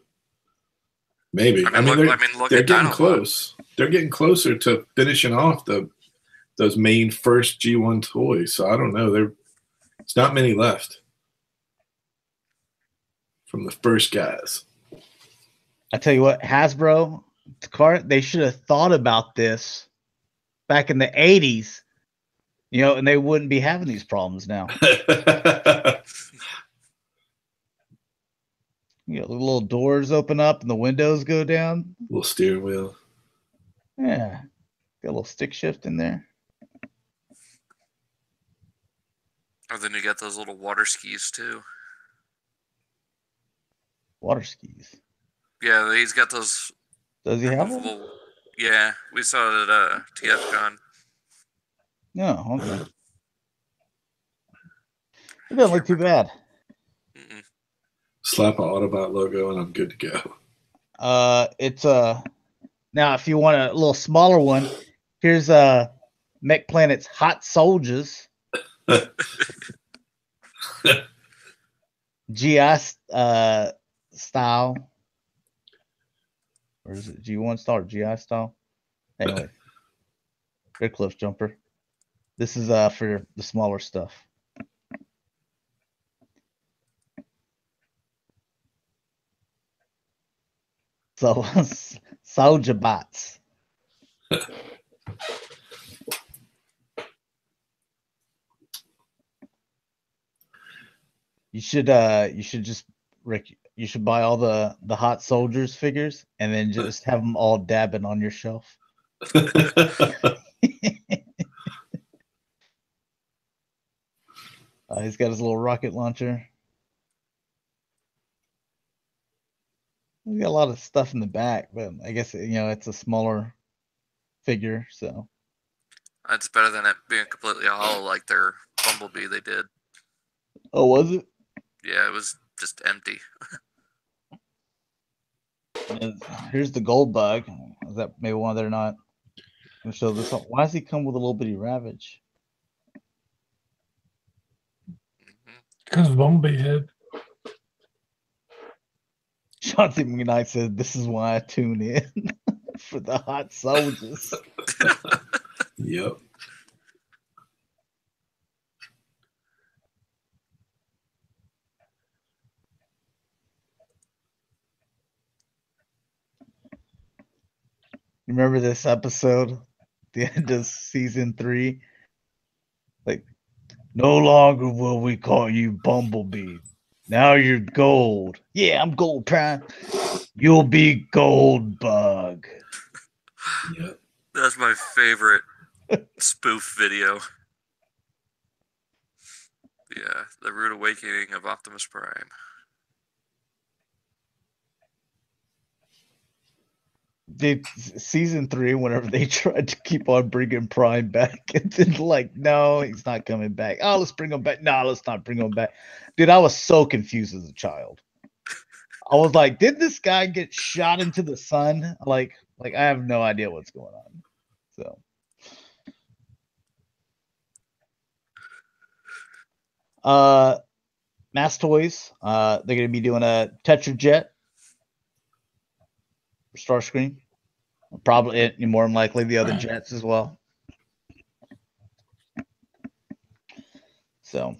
maybe. They're getting close. They're getting closer to finishing off those main first G1 toys. So I don't know. It's not many left from the first guys. I tell you what, Hasbro, they should have thought about this back in the 80s, and they wouldn't be having these problems now. The little doors open up and the windows go down. Little steering wheel. Yeah. Got a little stick shift in there. Or then you got those little water skis too. Water skis. Yeah, he's got those. Does he have them? Yeah, we saw it at TFCon. No, okay. It doesn't look too bad. Mm-mm. Slap an Autobot logo and I'm good to go. It's now if you want a little smaller one, here's Mech Planet's Hot Soldiers. GI style. Or is it G1 style or GI style? Anyway. Red Cliff Jumper. This is for the smaller stuff. So Soldier Bots. You should just, Rick, you should buy all the Hot Soldiers figures and then just have them all dabbing on your shelf. He's got his little rocket launcher. He's got a lot of stuff in the back, but I guess it's a smaller figure, so That's better than it being completely hollow like their Bumblebee they did. Oh, was it? Yeah, it was just empty. Here's the gold bug. Is that maybe why they're not gonna show this one? Why does he come with a little bitty Ravage? Because of Bumblebee head. Chauncey McKnight said, "This is why I tune in for the Hot Soldiers." Yep. Remember this episode, the end of season 3? Like, no longer will we call you Bumblebee. Now you're Gold. Yeah, I'm Gold Prime. You'll be Gold Bug. Yep. That's my favorite spoof video. Yeah, the rude awakening of Optimus Prime. Season 3, whenever they tried to keep on bringing Prime back, and then like, no, he's not coming back. Oh, let's bring him back. No, let's not bring him back. Dude, I was so confused as a child. I was like, did this guy get shot into the sun? Like I have no idea what's going on. So. Mass Toys. They're going to be doing a Tetra Jet for Starscream. Probably more than likely the other jets as well. So.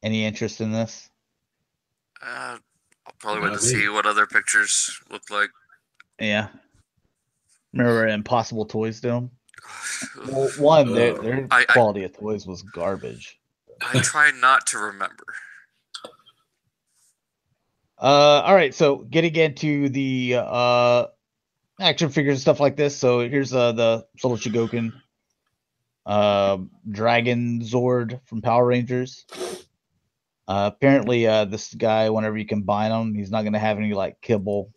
Any interest in this? I'll probably wait to see what other pictures look like. Yeah. Remember Impossible Toys Dome? Well, one, their quality of toys was garbage. I try not to remember. All right, so getting into the action figures and stuff like this. So here's the Solo Shigoken Dragon Zord from Power Rangers. Apparently, this guy, whenever you combine him, he's not going to have any like kibble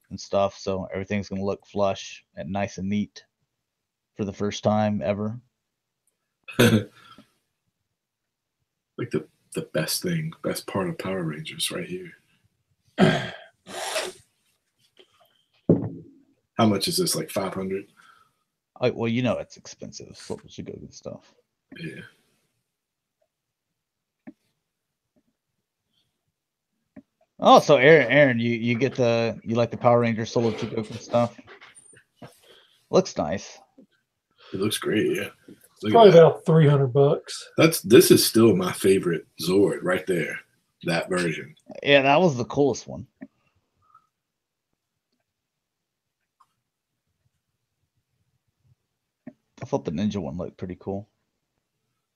and stuff, so everything's going to look flush and nice and neat for the first time ever. Like the best part of Power Rangers right here. How much is this? Like 500? Well, you know it's expensive. So we should go get stuff. Yeah. Oh, so Aaron, you get you like the Power Ranger Solo Shigoken stuff? Looks nice. It looks great, yeah. Probably about $300. This is still my favorite Zord right there. That version. Yeah, that was the coolest one. I thought the ninja one looked pretty cool.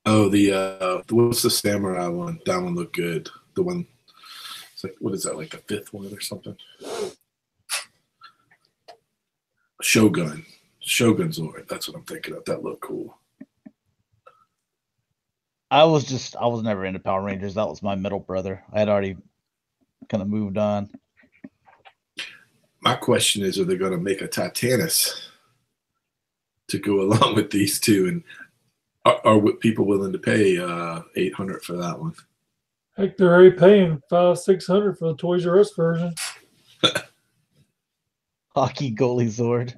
Oh, what's the samurai one? That one looked good. The one, it's like, what is that, like the 5th one or something? Shogun Zord. That's what I'm thinking of. That looked cool. I was never into Power Rangers. That was my middle brother. I had already kind of moved on. My question is, are they going to make a Titanus to go along with these two? And are people willing to pay $800 for that one? Heck, they're already paying $500-$600 for the Toys R Us version. Hockey goalie Zord.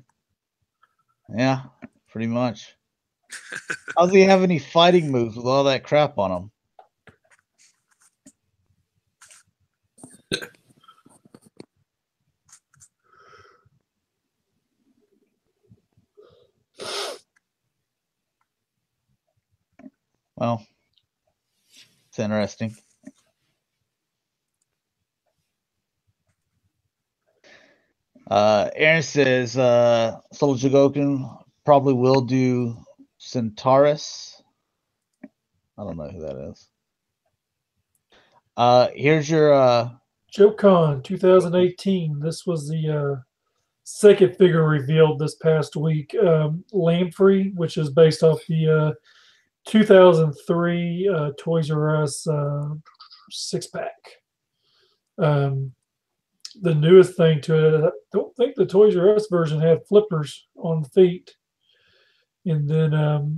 Yeah, pretty much. How's he have any fighting moves with all that crap on him? Well, it's interesting. Aaron says Solo Shigoken probably will do Centaurus. I don't know who that is. Here's your JoeCon 2018. This was the second figure revealed this past week. Lamprey, which is based off the 2003 Toys R Us 6-pack. The newest thing to it, I don't think the Toys R Us version had flippers on the feet. And then a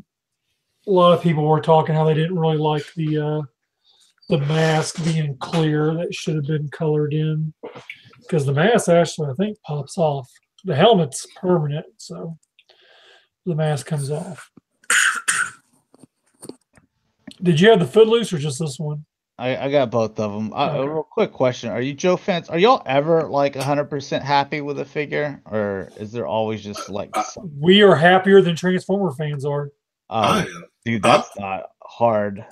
lot of people were talking how they didn't really like the mask being clear. That should have been colored in, because the mask actually, I think, pops off. The helmet's permanent, so the mask comes off. Did you have the Footloose or just this one? I got both of them. A real quick question: are you Joe fans? Are y'all ever like 100% happy with a figure, or is there always just like? We are happier than Transformer fans are. Dude, that's not hard.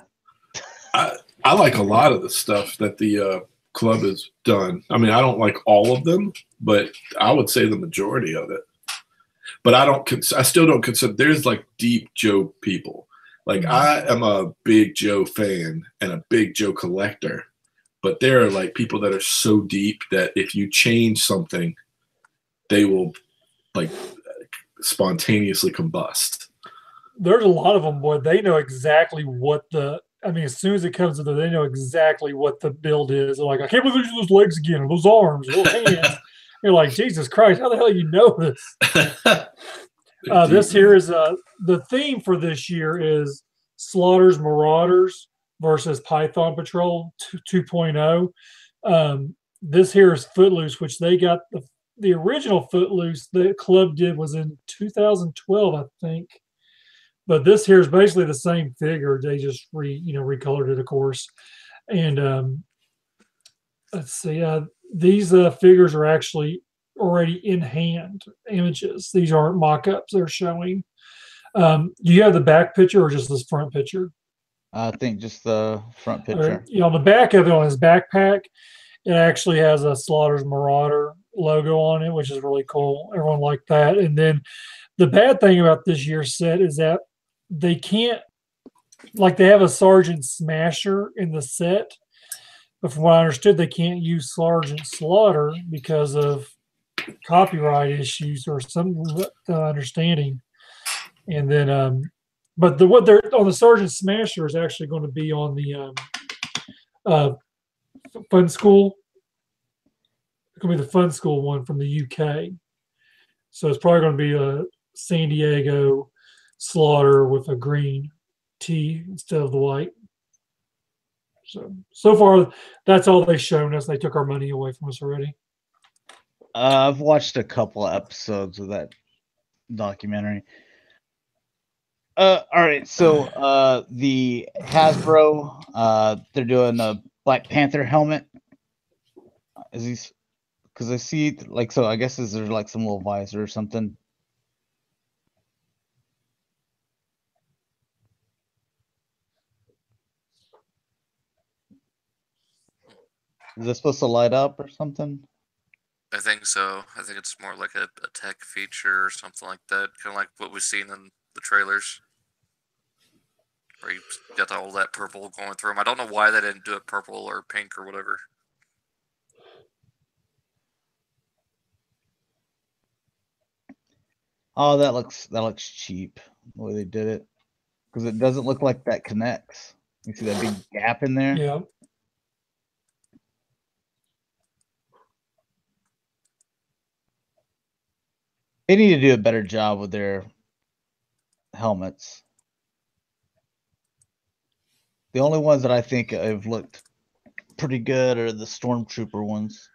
I like a lot of the stuff that the club has done. I mean, I don't like all of them, but I would say the majority of it. But I still don't consider. There's like deep Joe people. Like, I am a big Joe fan and a big Joe collector, but there are like people that are so deep that if you change something, they will like spontaneously combust. There's a lot of them, boy. They know exactly what as soon as it comes to them, they know exactly what the build is. They're like, I can't believe those legs again, or those arms, or those hands. You're like, Jesus Christ, how the hell do you know this? This here is the theme for this year is Slaughter's Marauders versus Python Patrol 2.0. This here is Footloose, which they got the original Footloose the club did was in 2012, I think. But this here is basically the same figure. They just recolored it, of course. And let's see, these figures are actually already in hand images. These aren't mock-ups they're showing. Do you have the back picture or just this front picture? I think just the front picture. On the back of it, on his backpack, it actually has a Slaughter's Marauder logo on it, which is really cool. Everyone liked that. And then the bad thing about this year's set is that they can't, like, they have a Sergeant Smasher in the set, but from what I understood, they can't use Sergeant Slaughter because of copyright issues or some understanding. And then, but what they're on the Sergeant Smasher is actually going to be on the Fun School. It's going to be the Fun School one from the UK. So it's probably going to be a San Diego Slaughter with a green T instead of the white. So far, that's all they've shown us. They took our money away from us already. I've watched a couple of episodes of that documentary. All right, so the Hasbro, they're doing a Black Panther helmet. Is these? Because I see, like, so I guess is there like some little visor or something? Is this supposed to light up or something? I think so. I think it's more like a tech feature or something like that. Kind of like what we've seen in the trailers. Where you got all that purple going through them. I don't know why they didn't do it purple or pink or whatever. Oh, that looks cheap the way they did it, because it doesn't look like that connects. You see that big gap in there? Yeah. They need to do a better job with their helmets. The only ones that I think have looked pretty good are the Stormtrooper ones.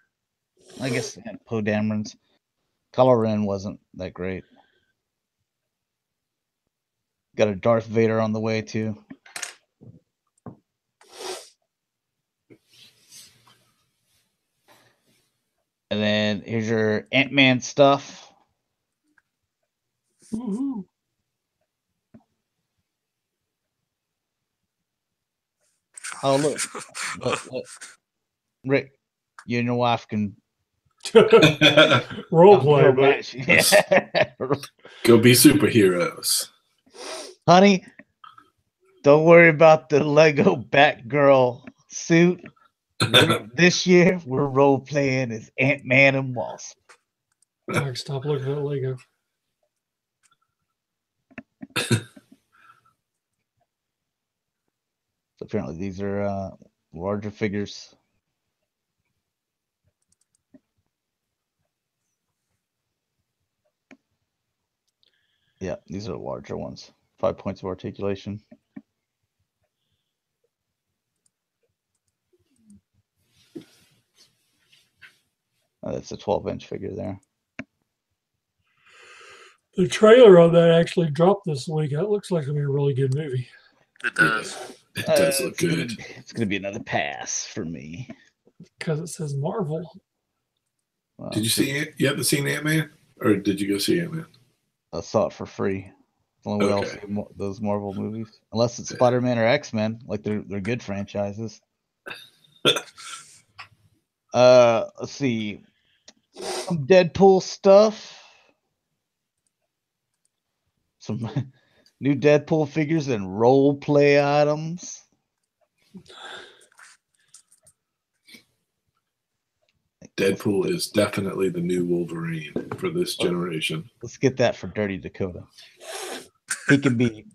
I guess Poe Dameron's. Kylo Ren wasn't that great. Got a Darth Vader on the way too. And then here's your Ant-Man stuff. Woo-hoo. Oh, look. Rick, you and your wife can Role play, but match. Yeah. Go be superheroes. Honey, don't worry about the Lego Batgirl suit. This year, we're role playing as Ant-Man and Wasp. Mark, stop looking at Lego. So apparently these are larger figures. Yeah, these are larger ones. 5 points of articulation. Oh, that's a 12-inch figure there. The trailer on that actually dropped this week. That looks like it'll be a really good movie. It does. It does look good. It's gonna be another pass for me. Because it says Marvel. Well, did you see it? You haven't seen Ant-Man? Or did you go see Ant-Man? I saw it for free. The only way I'll see those Marvel movies. Unless it's Spider-Man or X-Men. Like, they're good franchises. Let's see. Some Deadpool stuff. Some new Deadpool figures and role play items. Deadpool is definitely the new Wolverine for this generation. Let's get that for Dirty Dakota. He can be.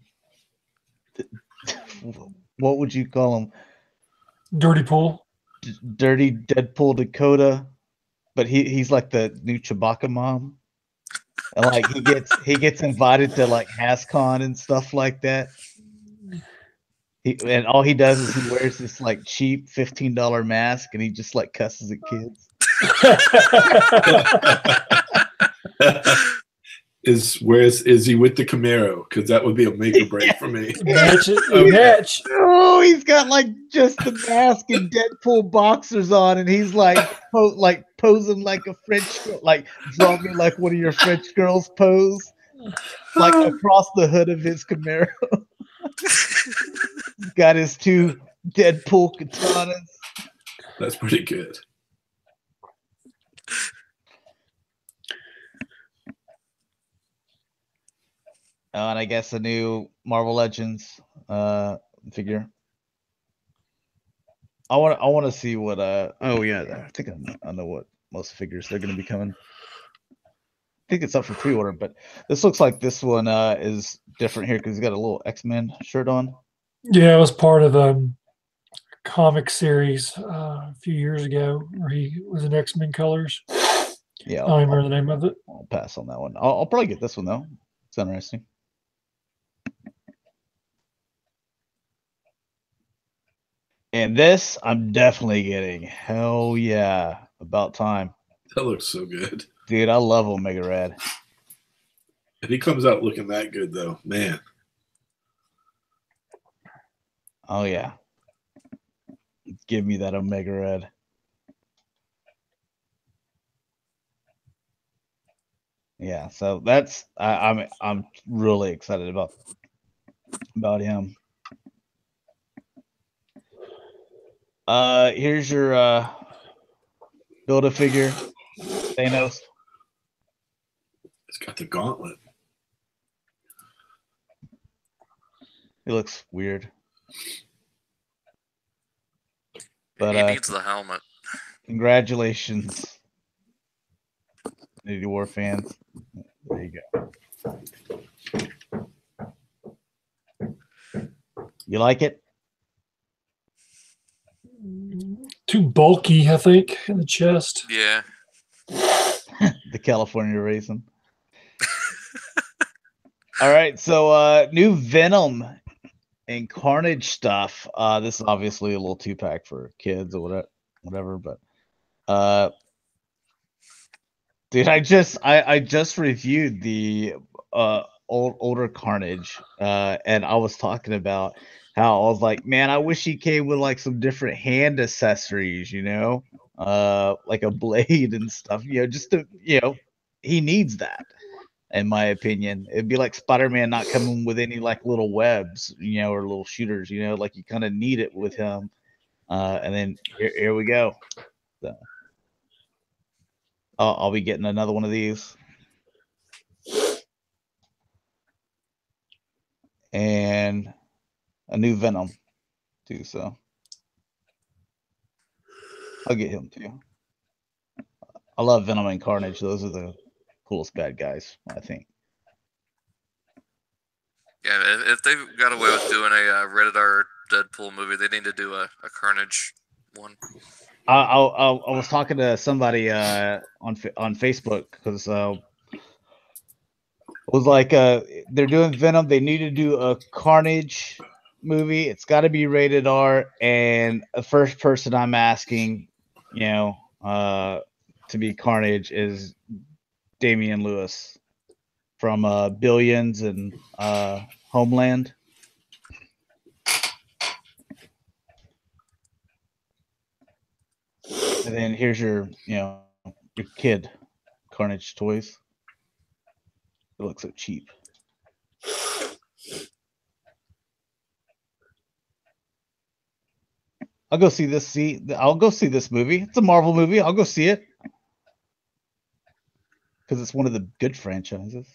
What would you call him? Dirty Pool. Dirty Deadpool Dakota, but he's like the new Chewbacca mom, and like he gets invited to like HasCon and stuff like that. And all he does is he wears this like cheap $15 mask, and he just like cusses at kids. Is he with the Camaro? Because that would be a make or break for me. Match. Oh, he's got like just the mask and Deadpool boxers on, and he's like posing like a French girl, like draw me like one of your French girls pose, like across the hood of his Camaro. He's got his two Deadpool katanas. That's pretty good. And I guess a new Marvel Legends figure. I want to see what oh yeah, I think I know what most figures they're going to be coming. I think it's up for pre-order, but this looks like this one is different here because he's got a little X-Men shirt on. Yeah, it was part of a comic series a few years ago where he was in X-Men colors. Yeah, I don't remember the name of it. I'll pass on that one. I'll probably get this one though. It's interesting. And this, I'm definitely getting. Hell yeah. About time. That looks so good. Dude, I love Omega Red. If he comes out looking that good, though, man. Oh, yeah. Give me that Omega Red. Yeah, so that's I'm really excited about him. Here's your Build-A-Figure Thanos. It's got the gauntlet. He looks weird. But he needs the helmet. Congratulations, Infinity War fans. There you go. You like it? Too bulky, I think, in the chest. Yeah. The California raisin. All right, so new Venom and Carnage stuff. This is obviously a little 2-pack for kids or whatever, but dude, I just reviewed the older Carnage, and I was talking about how I was like, man, I wish he came with like some different hand accessories, like a blade and stuff, just to, he needs that. In my opinion, it'd be like Spider-Man not coming with any like little webs, or little shooters, like you kind of need it with him. And then here we go. So, I'll be getting another one of these. And a new Venom too, so I'll get him too. I love Venom and Carnage. Those are the coolest bad guys, I think. Yeah, if they got away with doing a rated R Deadpool movie, they need to do a Carnage one. I was talking to somebody on Facebook because it was like they're doing Venom. They need to do a Carnage movie. It's got to be rated R. And the first person I'm asking, to be Carnage is Damian Lewis from Billions and Homeland. And then here's your kid Carnage toys. It looks so cheap. I'll go see this. I'll go see this movie. It's a Marvel movie. I'll go see it because it's one of the good franchises.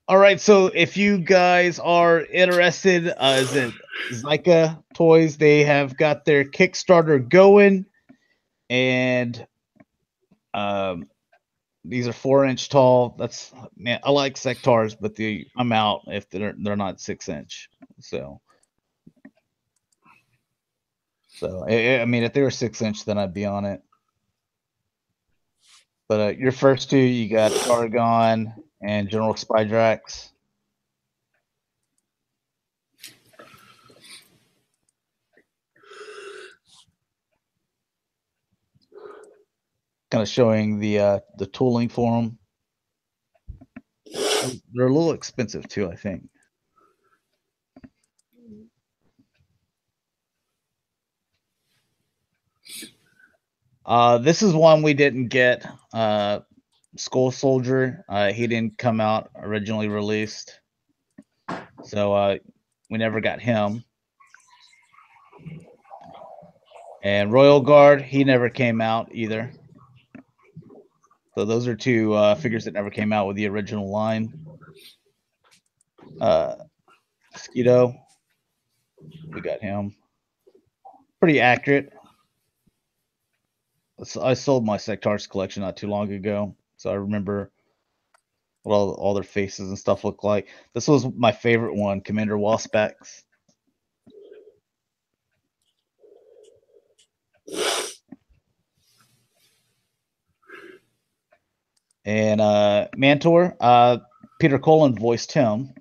All right, so if you guys are interested, is it Zyka Toys? They have got their Kickstarter going, and these are 4-inch tall. That's, man, I like sectars, but I'm out if they're not 6-inch. So I mean, if they were 6-inch, then I'd be on it. But your first two, you got Argon and General Spydrax. Kind of showing the tooling for them. They're a little expensive too, I think. This is one we didn't get. Skull Soldier. He didn't come out originally released, so we never got him. And Royal Guard, he never came out either. So those are two figures that never came out with the original line. Mosquito, we got him. Pretty accurate. I sold my Sectaurs collection not too long ago, so I remember what all their faces and stuff look like. This was my favorite one, Commander Waspax. And Mantor, Peter Cullen voiced him.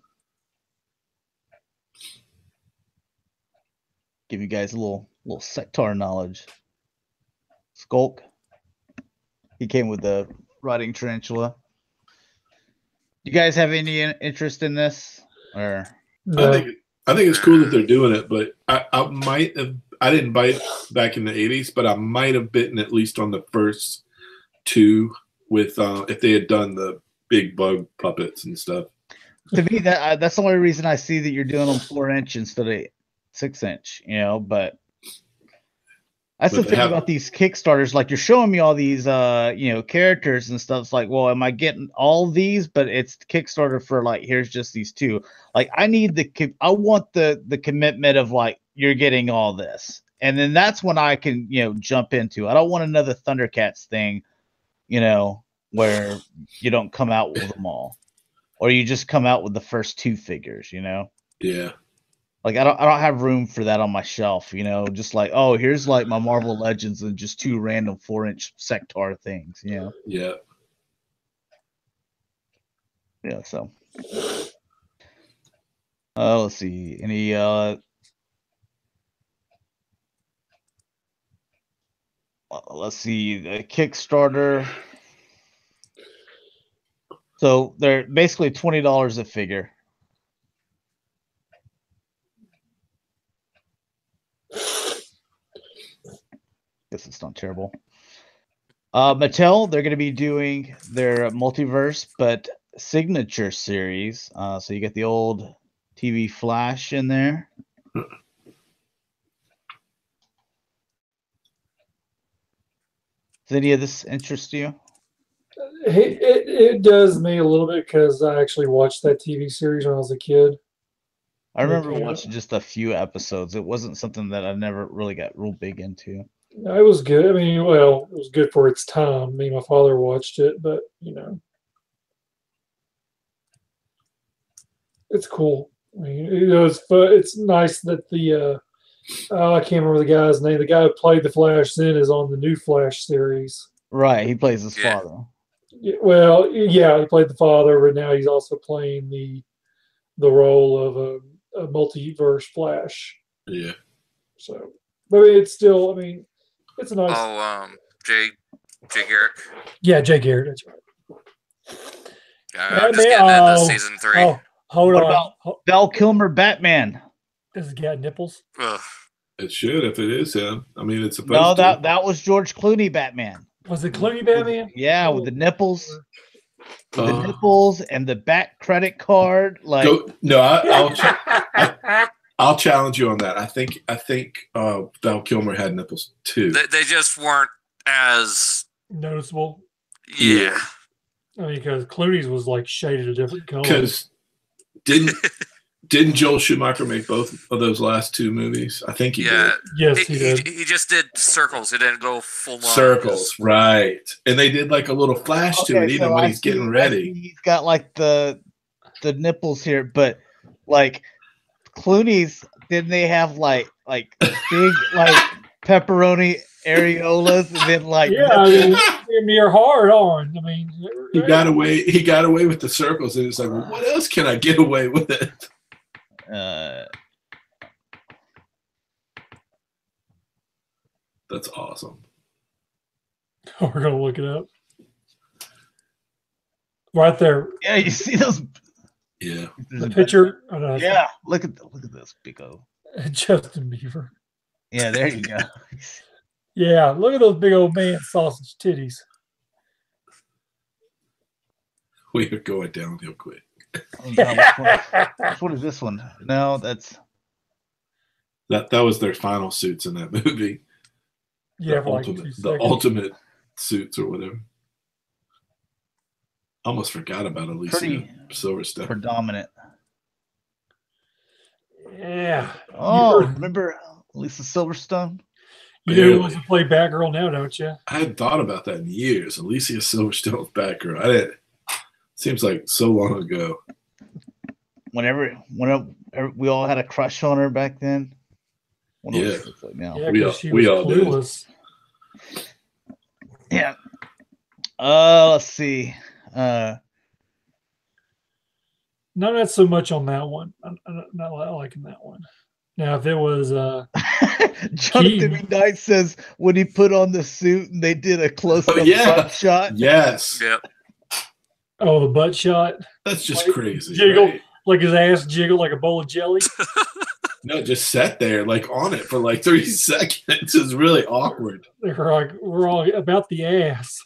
Give you guys a little Sectaur knowledge. Skulk. He came with the riding tarantula. You guys have any interest in this? Or No. I think it's cool that they're doing it, but I might have. I didn't bite back in the '80s, but I might have bitten at least on the first two with if they had done the big bug puppets and stuff. To me, that's the only reason I see that you're doing them 4-inch instead of 6-inch. You know, but I still think about these Kickstarters. Like you're showing me all these, characters and stuff. It's like, well, am I getting all these? But it's Kickstarter for like, here's just these two. Like, I want the commitment of like, you're getting all this, and then that's when I can, jump into. I don't want another Thundercats thing, where you don't come out with them all, or you just come out with the first two figures. Yeah. Like I don't have room for that on my shelf, just like, oh, here's like my Marvel Legends and just two random 4-inch Sectaur things, Yeah. Yeah, so let's see. Any let's see, the Kickstarter. So they're basically $20 a figure. Guess it's not terrible. Mattel, they're going to be doing their multiverse, but signature series. So you get the old TV Flash in there. Does any of this interest you? It does me a little bit because I actually watched that TV series when I was a kid. I remember watching just a few episodes. It wasn't something that I never really got real big into. It was good. I mean, well, it was good for its time. Me and my father watched it, but it's cool. I mean, it's fun. It's nice that the I can't remember the guy's name. The guy who played the Flash then is on the new Flash series. Right, he plays his father. Well, yeah, he played the father, but now he's also playing the role of a multiverse Flash. Yeah. So, but it's still, I mean, it's a nice. Oh, Jay Garrick. Yeah, Jay Garrick. That's right. I'm just getting into season 3. Oh, hold what on. About Val Kilmer Batman? Does it got nipples? Ugh. It should if it is him. I mean, it's supposed to. No, that was George Clooney Batman. Was it Clooney Batman? With the nipples. With the nipples and the back credit card. Like I'll challenge you on that. I think Val Kilmer had nipples too. They just weren't as noticeable. Yeah. I mean, because Clooney's was like shaded a different color. Because didn't Joel Schumacher make both of those last two movies? I think he did. Yes, he did. He just did circles. He didn't go full on. Circles, right. And they did like a little flash to it, even when he's getting ready. He's got like the nipples here, but like Clooney's, didn't they have like big like pepperoni areolas and then like near hard on. I mean, he got away with the circles, and it's like, well, what else can I get away with it? That's awesome. Oh, we're gonna look it up. Right there. Yeah, you see those? Yeah. The picture. Yeah, look at this, Pico. Justin Bieber. Yeah, there you go. Yeah, look at those big old man sausage titties. We are going downhill quick. What is this one? No, that's that was their final suits in that movie. Yeah, the ultimate suits or whatever. Almost forgot about Alicia Pretty Silverstone. predominant. Yeah. Oh, remember Lisa Silverstone? You know who wants to play Batgirl now, don't you? I hadn't thought about that in years. Alicia Silverstone's Batgirl. I didn't. Seems like so long ago. Whenever we all had a crush on her back then. Yeah. Like now. Yeah, because she was clueless. Yeah. Let's see. No, not so much on that one. I'm not liking that one. Now, if it was Jonathan Knight says when he put on the suit and they did a close-up butt shot. Yes. Yep. Oh, the butt shot. That's just like, crazy. Jiggle, right? like his ass jiggled like a bowl of jelly. No, just sat there like on it for like 30 seconds. It's really awkward. They're like, we're all about the ass.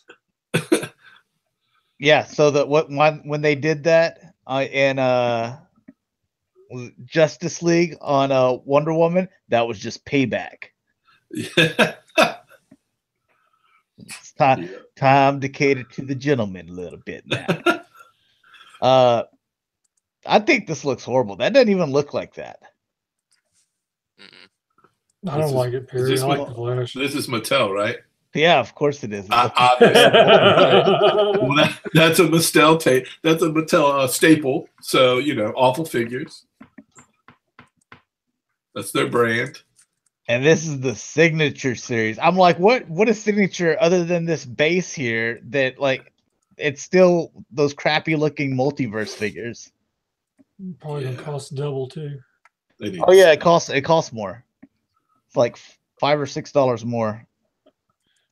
Yeah. So when they did that in Justice League on Wonder Woman, that was just payback. Yeah. It's time to cater to the gentleman a little bit now. I think this looks horrible. That doesn't even look like that. I don't like it, period. I like the Flash. This is Mattel, right? Yeah, of course it is. Well, that's a Mattel tape. That's a Mattel staple. So, awful figures. That's their brand. And this is the signature series. I'm like, what is signature other than this base here that like it's still those crappy looking multiverse figures. Probably gonna cost double too. Oh yeah, it costs more. It's like $5 or $6 more.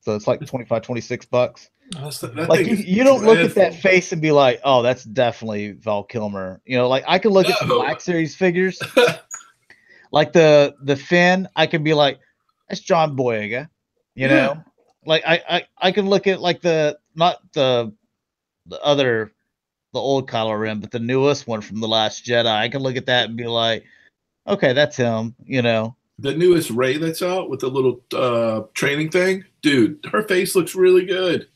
So it's like $25-$26. Like you don't look at that face and be like, oh, that's definitely Val Kilmer. Like I can look at the Black Series figures. Like the Finn, I can be like, that's John Boyega, you know. Like I can look at like not the old Kylo Ren, but the newest one from The Last Jedi. I can look at that and be like, okay, that's him, The newest Rey that's out with the little training thing, dude, her face looks really good.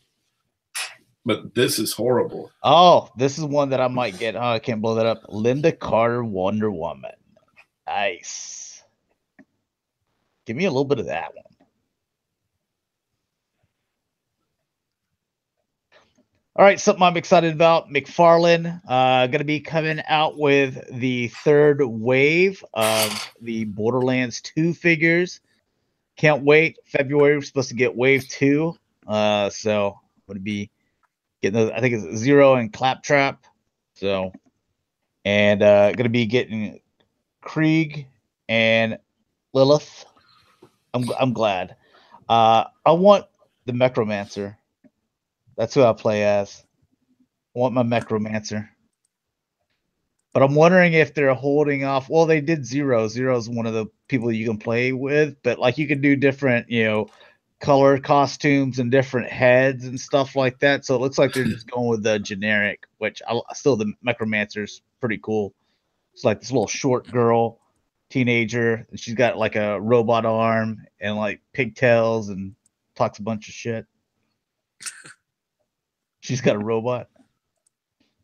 But this is horrible. Oh, this is one that I might get. Oh, I can't blow that up. Linda Carter, Wonder Woman. Nice. Give me a little bit of that one. All right, something I'm excited about. McFarlane going to be coming out with the third wave of the Borderlands 2 figures. Can't wait. February, we're supposed to get wave 2. So I'm going to be getting those. I think it's Zero and Claptrap. So, and going to be getting Krieg and Lilith. I'm glad. I want the Necromancer. That's who I play as. I want my Necromancer. But I'm wondering if they're holding off. Well, they did Zero. Zero is one of the people you can play with, but like you can do different, color costumes and different heads and stuff like that. So it looks like they're just going with the generic, which still the Necromancer's pretty cool. It's like this little short girl, teenager, and she's got like a robot arm and like pigtails and talks a bunch of shit. She's got a robot.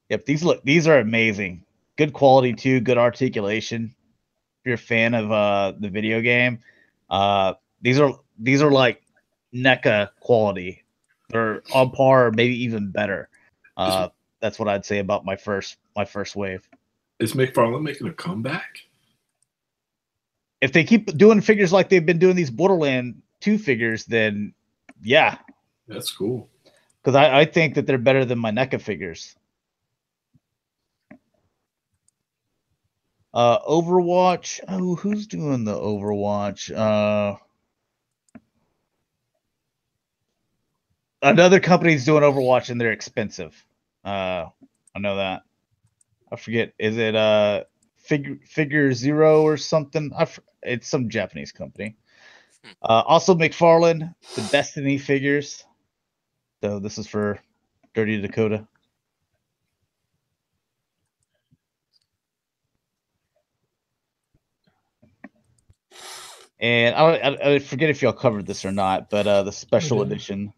Yep, these are amazing. Good quality too, good articulation. If you're a fan of the video game, these are like NECA quality. They're on par, or maybe even better. That's what I'd say about my first wave. Is McFarlane making a comeback? If they keep doing figures like they've been doing these Borderland 2 figures, then yeah. That's cool. Because I think that they're better than my NECA figures. Overwatch. Oh, who's doing the Overwatch? Another company's doing Overwatch, and they're expensive. I know that. I forget. Is it Figure Zero or something? It's some Japanese company. Also, McFarlane, the Destiny figures. So this is for Dirty Dakota. And I forget if y'all covered this or not, but the special edition.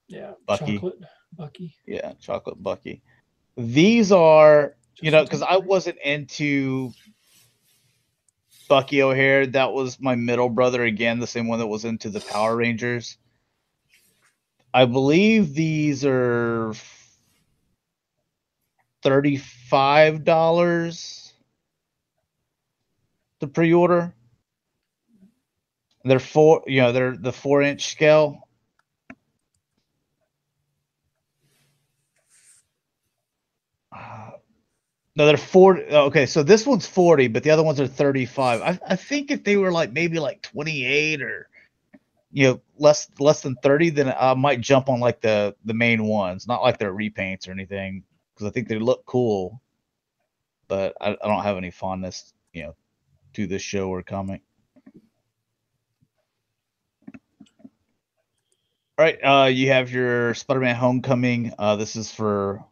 Yeah, Bucky. Chocolate Bucky. Yeah, Chocolate Bucky. These are, because I wasn't into Bucky O'Hare. That was my middle brother again, the same one that was into the Power Rangers. I believe these are $35 to pre-order. They're they're the 4-inch scale. No, they're 40. Okay, so this one's 40, but the other ones are 35. I think if they were maybe 28 or less than 30, then I might jump on the main ones, not like their repaints or anything, because I think they look cool, but I don't have any fondness to this show or comic. All right, you have your Spider-Man Homecoming. This is for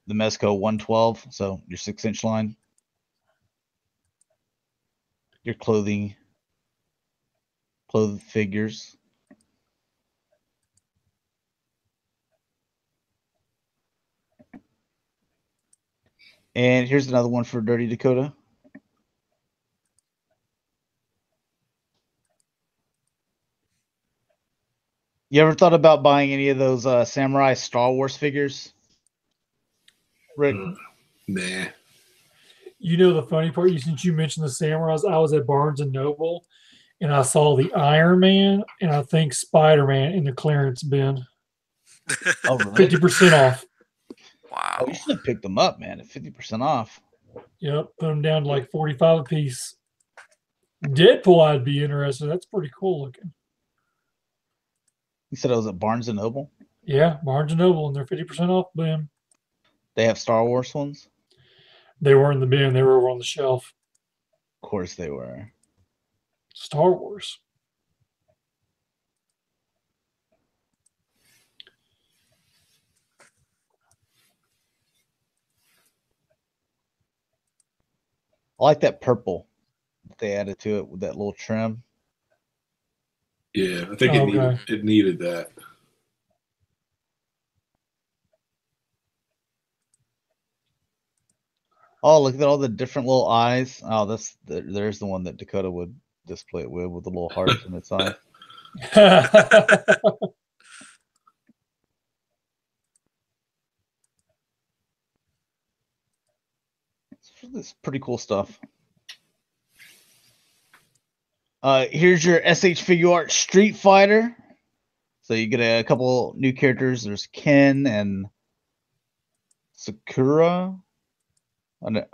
the Mezco 112, so your 6-inch line. Your clothed figures. And here's another one for Dirty Dakota. You ever thought about buying any of those Samurai Star Wars figures, Rick? Nah. The funny part, since you mentioned the Samurais, I was at Barnes & Noble, and I saw the Iron Man and I think Spider-Man in the clearance bin. Oh, really? 50% off. Wow. Oh, you should have picked them up, man, at 50% off. Yep, put them down to 45 a piece. Deadpool, I'd be interested. That's pretty cool looking. You said it was at Barnes & Noble? Yeah, Barnes & Noble, and they're 50% off bin. They have Star Wars ones? They were in the bin. They were over on the shelf. Of course they were. Star Wars. I like that purple that they added to it with that little trim. Yeah, I think it needed that. Oh, look at all the different little eyes. Oh, there's the one that Dakota would display it with the little hearts in its eye. It's pretty cool stuff. Here's your SH Figure Art Street Fighter. So you get a couple new characters. There's Ken and Sakura. I don't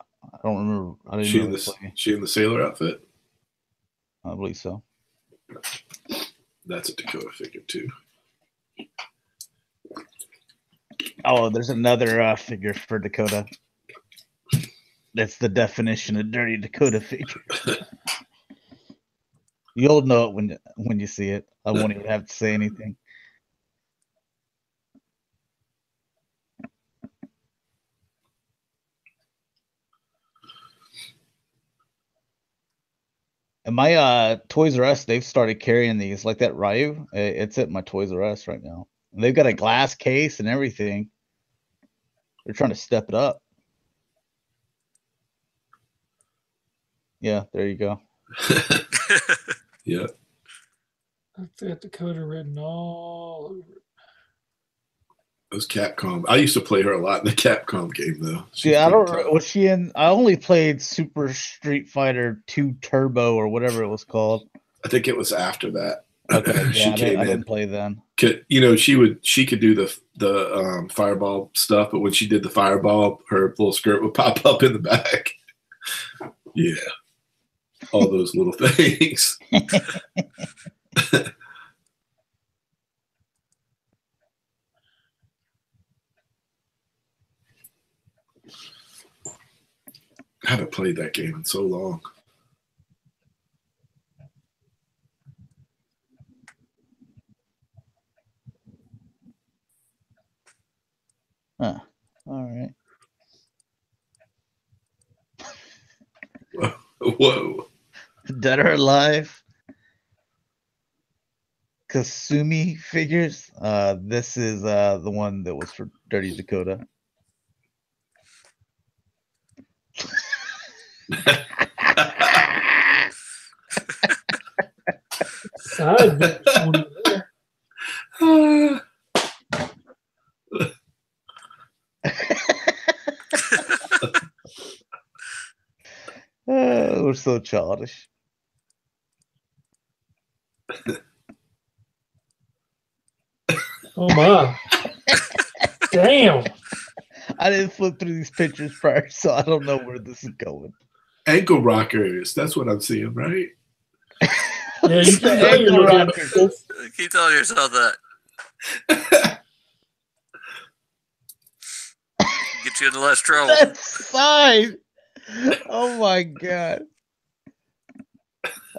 remember. I didn't she in the sailor outfit? I believe so. That's a Dakota figure too. Oh, there's another figure for Dakota. That's the definition of Dirty Dakota figure. You'll know it when you see it. I won't even have to say anything. And my Toys R Us, they've started carrying these, like that Ryu. It's at my Toys R Us right now. And they've got a glass case and everything. They're trying to step it up. Yeah, there you go. Yeah. That's got Dakota written all over it. Those Capcom. I used to play her a lot in the Capcom game, though. Yeah, I don't. Was she in? I only played Super Street Fighter 2 Turbo or whatever it was called. I think it was after that. Okay, she came I in. didn't play then. She could do the fireball stuff, but when she did the fireball, her little skirt would pop up in the back. Yeah, all those little things. I haven't played that game in so long. Huh. All right. Whoa. Dead or Alive. Kasumi figures. This is the one that was for Dirty Dakota. Side bitch one there. We're so childish. Oh my! Damn! I didn't flip through these pictures prior, so I don't know where this is going. Ankle rockers. That's what I'm seeing, right? Yeah, you can tell you're looking at this. Keep telling yourself that. Get you into less trouble. That's fine. Oh my god.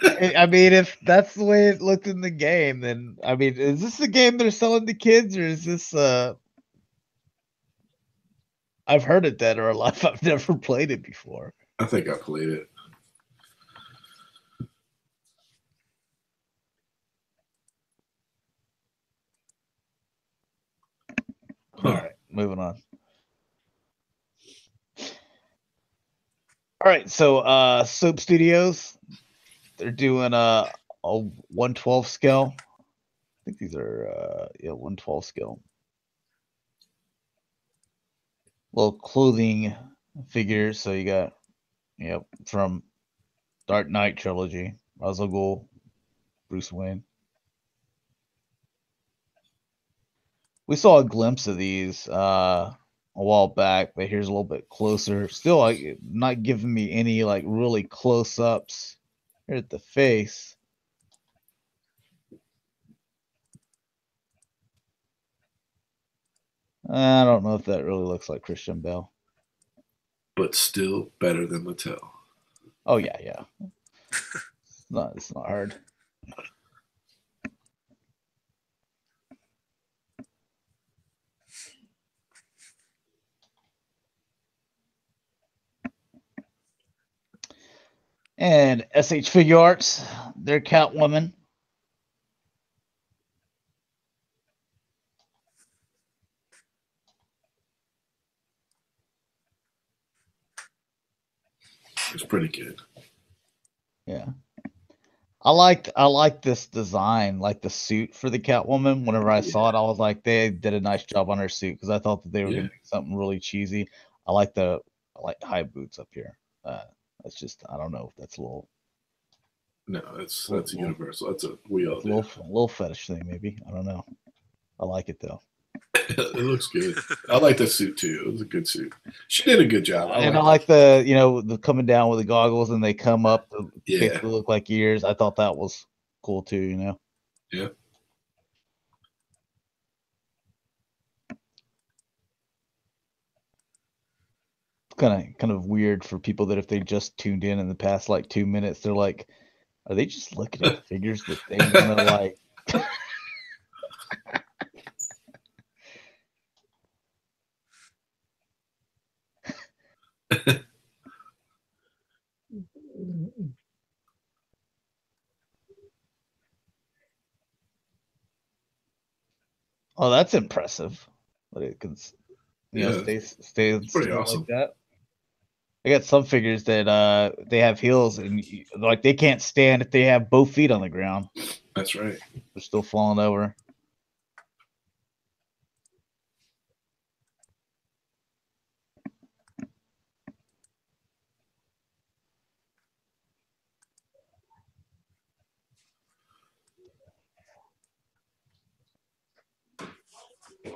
I mean, if that's the way it looked in the game, then I mean, is this the game they're selling to kids, or is this I've heard it dead or alive. I've never played it before. I think I played it. All right, moving on. All right, so Soap Studios, they're doing a 112 scale. I think these are 112 scale. Little clothing figures. So you got from Dark Knight trilogy, Ra's al Ghul, Bruce Wayne. We saw a glimpse of these a while back, but here's a little bit closer. Still, like, not giving me any like really close ups here at the face. I don't know if that really looks like Christian Bale, but still better than Mattel. Oh yeah. It's not hard. And SH Figure Arts, their Catwoman. It's pretty good. Yeah. I like this design, like the suit for the Catwoman. Whenever I saw it, I was like, they did a nice job on her suit, because I thought that they were gonna do something really cheesy. I like high boots up here. That's just, I don't know if that's a little. No, that's universal. That's a little fetish thing, maybe. I don't know. I like it though. It looks good. I like the suit too. It was a good suit. She did a good job. I like the the coming down with the goggles and they come up to basically look like ears. I thought that was cool too. Yeah. Kind of weird for people that if they just tuned in the past like 2 minutes, they're like, are they just looking at figures that they want to like? Oh, that's impressive. But it can, stay pretty awesome. Like that. I got some figures that they have heels and like they can't stand if they have both feet on the ground. That's right. They're still falling over.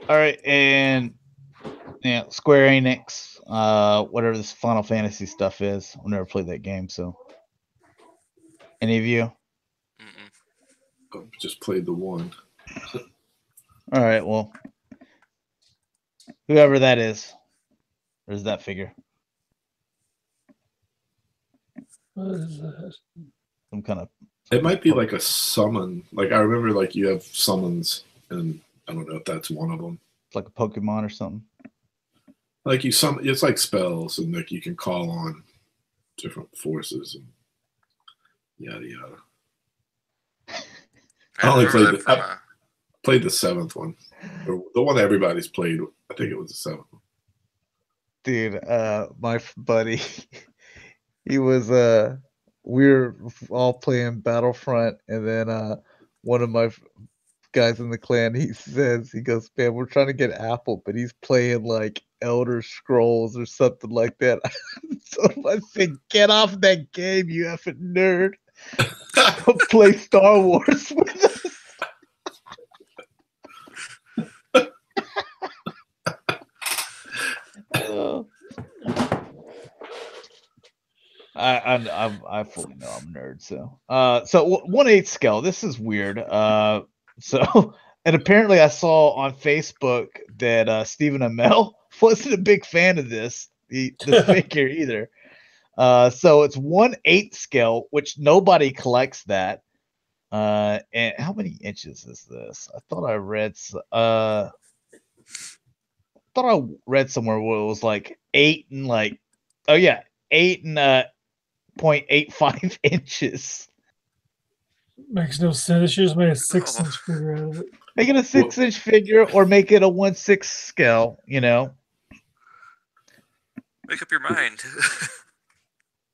All right, and Square Enix, whatever this Final Fantasy stuff is. I've never played that game, so any of you? I've just played the one. All right, well, whoever that is, there's that figure. What is that? Some kind of. It might be like a summon. Like I remember, like you have summons, and I don't know if that's one of them. It's like a Pokemon or something. Like you summon, it's like spells, and like you can call on different forces and yada yada. I only played the seventh one, or the one that everybody's played. I think it was the seventh one. Dude, my buddy, He was we were all playing Battlefront, and then one of my guys in the clan, he goes, man, we're trying to get Apple, but he's playing like Elder Scrolls or something like that. So I said, get off that game, you effing nerd. Go play Star Wars with us. I fully know I'm a nerd. So 1/8 scale. This is weird. So and apparently I saw on Facebook that Stephen Amell wasn't a big fan of this figure either. So it's 1/8 scale, which nobody collects that. And how many inches is this? I thought I read somewhere where it was like 8 and 0.85 inches. Makes no sense. They should just made a 6-inch figure out of it. Make it a 6-inch figure or make it a 1/6 scale, you know. Make up your mind.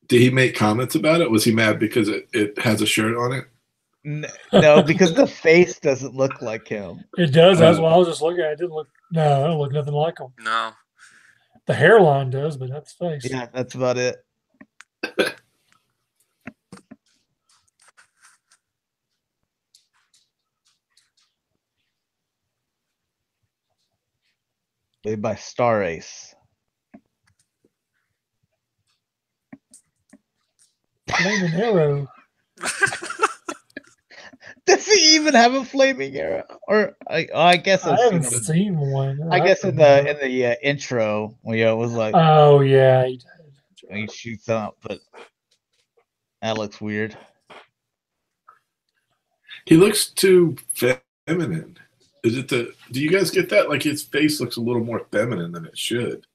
Did he make comments about it? Was he mad because it has a shirt on it? No, because the face doesn't look like him. It does. That's why I was just looking at it. It didn't look. No, it don't look nothing like him. No. The hairline does, but that's face. Yeah, that's about it. Made by Star Ace. Flaming arrow. Does he even have a flaming arrow? Or I guess I haven't seen one. I guess in the intro, it was like, oh yeah, he did. He shoots up, but that looks weird. He looks too feminine. Is it do you guys get that? Like his face looks a little more feminine than it should.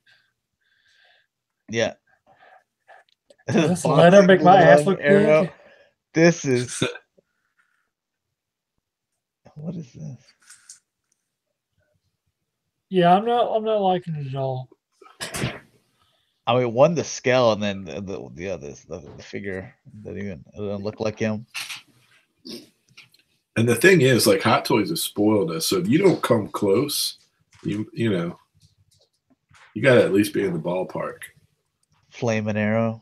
Yeah. Let her make my ass look big. This is what is this? Yeah, I'm not liking it at all. I mean, one the scale, and then the figure that even doesn't look like him. And the thing is, like Hot Toys has spoiled us. So if you don't come close, you gotta at least be in the ballpark. Flaming arrow.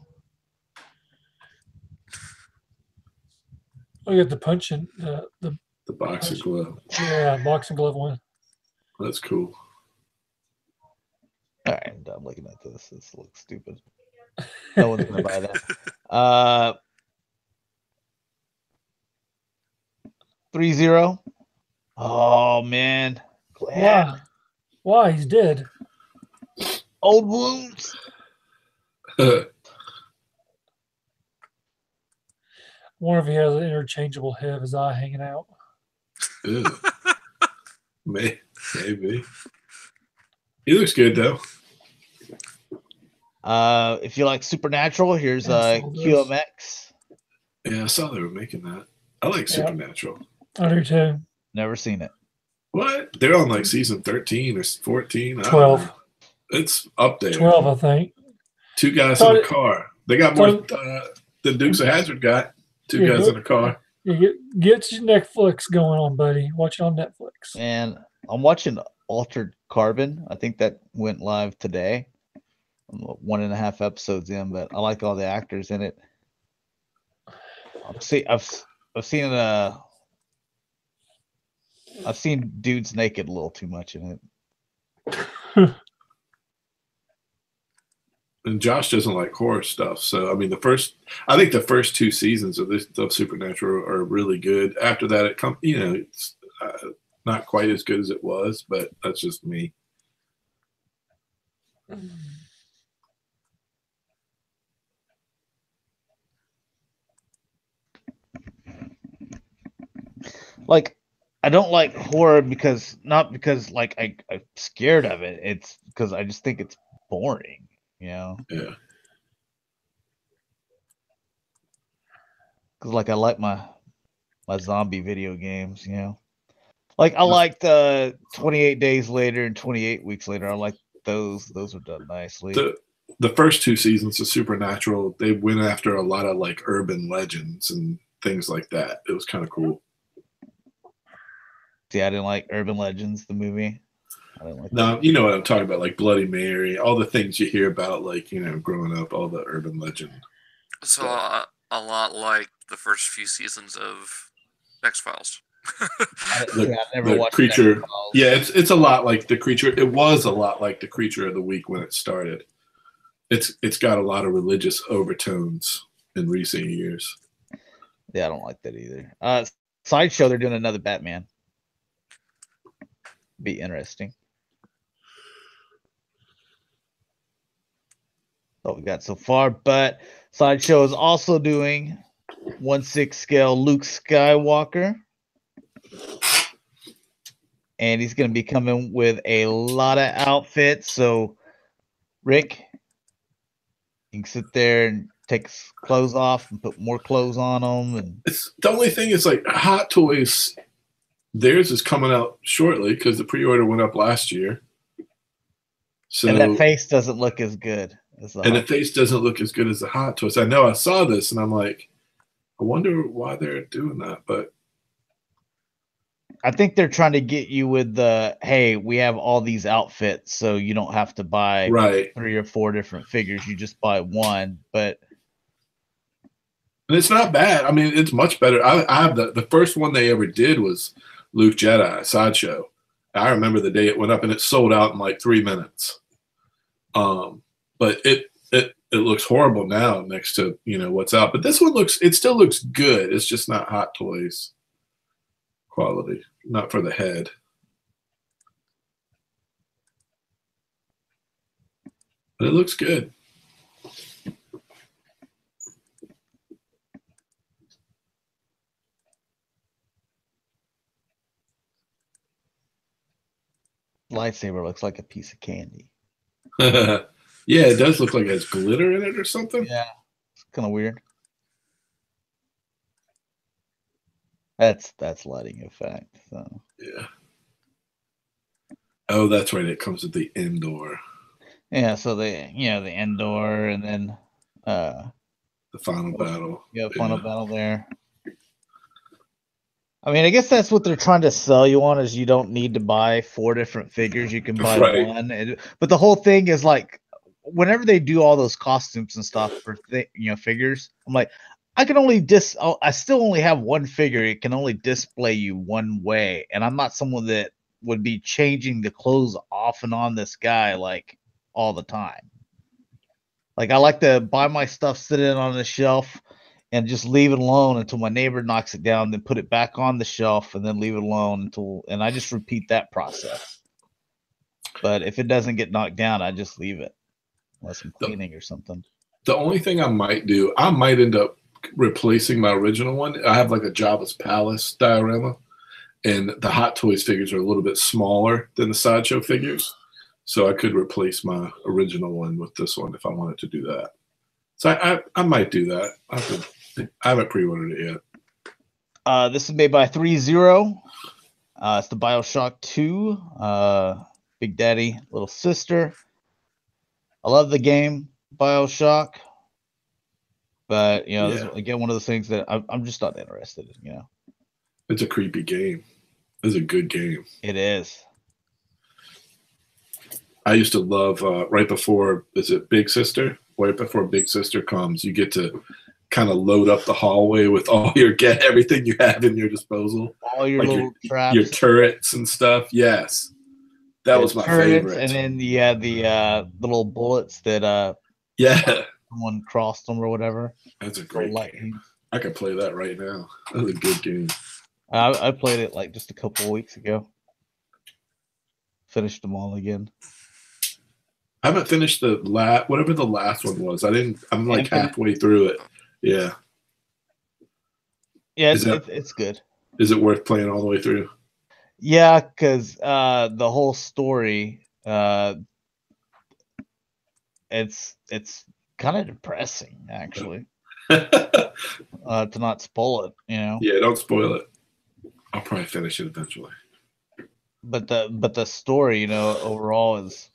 Look at the punching the boxing glove. Yeah, boxing glove one. That's cool. All right, I'm done looking at this. This looks stupid. No one's gonna buy that. 3-0. Oh man. Glad. Why? He's dead. Old wounds. Wonder if he has an interchangeable head of his eye hanging out. Maybe. He looks good though. If you like Supernatural, here's QMX. Yeah, I saw they were making that. I like Supernatural. I do too. Never seen it. What? They're on like season 13 or 14. 12. It's up there. 12, I think. Two guys in a car. They got more than Dukes of Hazzard got. Two guys in a car. Get your Netflix going on, buddy. Watch it on Netflix. And I'm watching Altered Carbon. I think that went live today. I'm 1.5 episodes in, but I like all the actors in it. I've seen dudes naked a little too much in it. And Josh doesn't like horror stuff, so I mean, I think the first 2 seasons of Supernatural are really good. After that, it's not quite as good as it was, but that's just me. Like, I don't like horror not because like I'm scared of it. It's because I just think it's boring, Yeah. Because like I like my zombie video games, Like I liked 28 Days Later and 28 Weeks Later. I like those. Those are done nicely. the first 2 seasons of Supernatural, they went after a lot of like urban legends and things like that. It was kind of cool. See, I didn't like Urban Legends, the movie. I didn't like No, you know what I'm talking about, like Bloody Mary, all the things you hear about, like, you know, growing up, all the urban legend. So a lot like the first few seasons of X-Files. I never watched Creature. X-Files. Yeah, it's a lot like the Creature. It was a lot like the Creature of the Week when it started. It's got a lot of religious overtones in recent years. Yeah, I don't like that either. Sideshow, they're doing another Batman. Be interesting. What we got so far, but Sideshow is also doing 1/6 scale Luke Skywalker, and he's going to be coming with a lot of outfits. So, Rick, you can sit there and take his clothes off and put more clothes on them. And it's the only thing is like Hot Toys. Theirs is coming out shortly because the pre-order went up last year. So and that face doesn't look as good. The face doesn't look as good as the Hot Toys. I know I saw this and I'm like, I wonder why they're doing that. But I think they're trying to get you with the, hey, we have all these outfits, so you don't have to buy 3 or 4 different figures. You just buy one. But and it's not bad. I mean, it's much better. I have the first one they ever did was Luke Jedi Sideshow. I remember the day it went up and it sold out in like 3 minutes. But it looks horrible now next to, you know, what's out. But this one it still looks good. It's just not Hot Toys quality, not for the head. But it looks good. Lightsaber looks like a piece of candy. Yeah, it does look like it has glitter in it or something. Yeah, it's kind of weird. That's lighting effect. So yeah. Oh, that's right. It comes with the Endor. Yeah, so the Endor and then the final battle. Yeah, final battle there. I mean, I guess that's what they're trying to sell you on is you don't need to buy 4 different figures. You can buy one. But the whole thing is like, whenever they do all those costumes and stuff for figures, I'm like, I still only have one figure. It can only display you one way, and I'm not someone that would be changing the clothes off and on this guy like all the time. Like, I like to buy my stuff, sit it on the shelf, and just leave it alone until my neighbor knocks it down, then put it back on the shelf, and then leave it alone and I just repeat that process. But if it doesn't get knocked down, I just leave it. Unless I'm cleaning or something. The only thing I might do, I might end up replacing my original one. I have like a Jabba's Palace diorama, and the Hot Toys figures are a little bit smaller than the Sideshow figures. So I could replace my original one with this one if I wanted to do that. So I might do that. I haven't pre-ordered it yet. This is made by 3-0. It's the BioShock 2. Big Daddy, Little Sister. I love the game BioShock, but this is, again, one of those things that I'm just not interested in. It's a creepy game. It's a good game. It is. I used to love right before Big Sister? Right before Big Sister comes, you get to kind of load up the hallway with all everything you have in your disposal, all your little traps, your turrets and stuff. Yes. That was my favorite. And then the little bullets that someone crossed them or whatever. That's a great game. I could play that right now. That's a good game. I played it like just a couple of weeks ago. Finished them all again. I haven't finished whatever the last one was. I'm like halfway through it. Yeah. Yeah, it's good. Is it worth playing all the way through? Yeah, because the whole story, it's kind of depressing, actually. To not spoil it, Yeah, don't spoil it. I'll probably finish it eventually. But the story, overall is,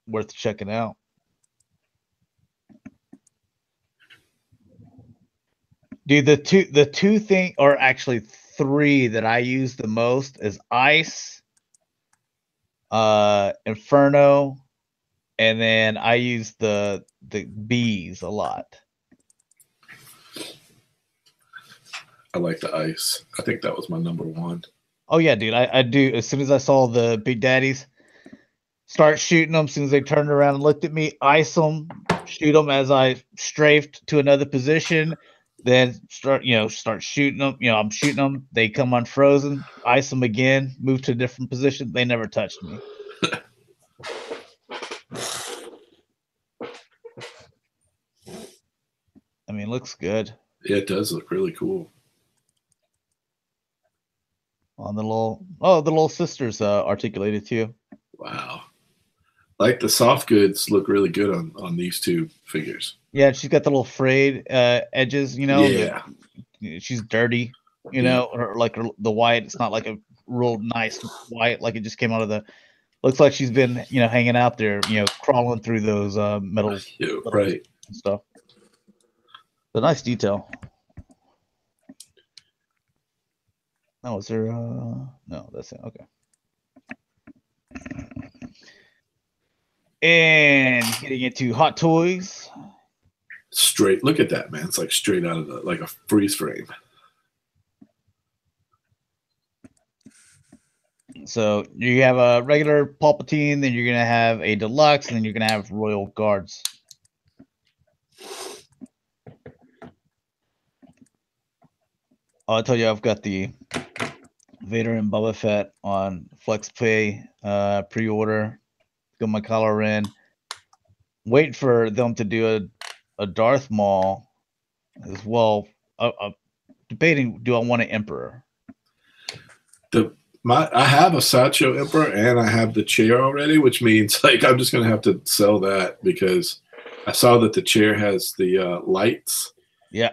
worth checking out. Dude, the two thing, or actually three that I use the most is Ice, Inferno, and then I use the bees a lot. I like the Ice. I think that was my number one. Oh yeah, dude, I do. As soon as I saw the big daddies, start shooting them. As soon as they turned around and looked at me, ice them, shoot them as I strafed to another position. Then start shooting them. I'm shooting them. They come unfrozen. Ice them again. Move to a different position. They never touched me. I mean, it looks good. Yeah, it does look really cool. On the little sisters articulated too. Wow. Like the soft goods look really good on these two figures. Yeah, she's got the little frayed edges, Yeah. She's dirty, or like the white. It's not like a real nice white, like it just came out of the. Looks like she's been, hanging out there, crawling through those metal right and stuff. The nice detail. Oh, is there? No, that's it. Okay. And getting into Hot Toys. Straight. Look at that, man. It's like straight out of like a freeze frame. So you have a regular Palpatine, then you're gonna have a deluxe, and then you're gonna have Royal Guards. Oh, I told you I've got the Vader and Boba Fett on FlexPay pre-order. Got my collar in. Wait for them to do a Darth Maul as well. Debating, do I want an Emperor? I have a Sideshow Emperor and I have the chair already, which means like I'm just gonna have to sell that because I saw that the chair has the lights. Yeah.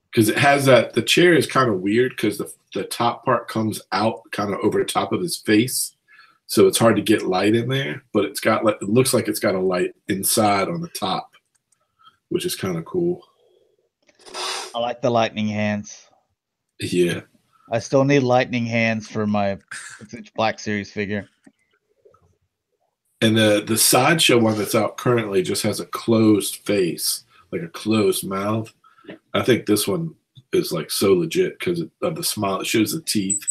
Because it has that. The chair is kind of weird because the top part comes out kind of over top of his face, so it's hard to get light in there. But it's got like it looks like it's got a light inside on the top, which is kind of cool. I like the lightning hands. Yeah. I still need lightning hands for my 6-inch Black Series figure. And the Sideshow one that's out currently just has a closed face, like a closed mouth. I think this one is like so legit because of the smile. It shows the teeth.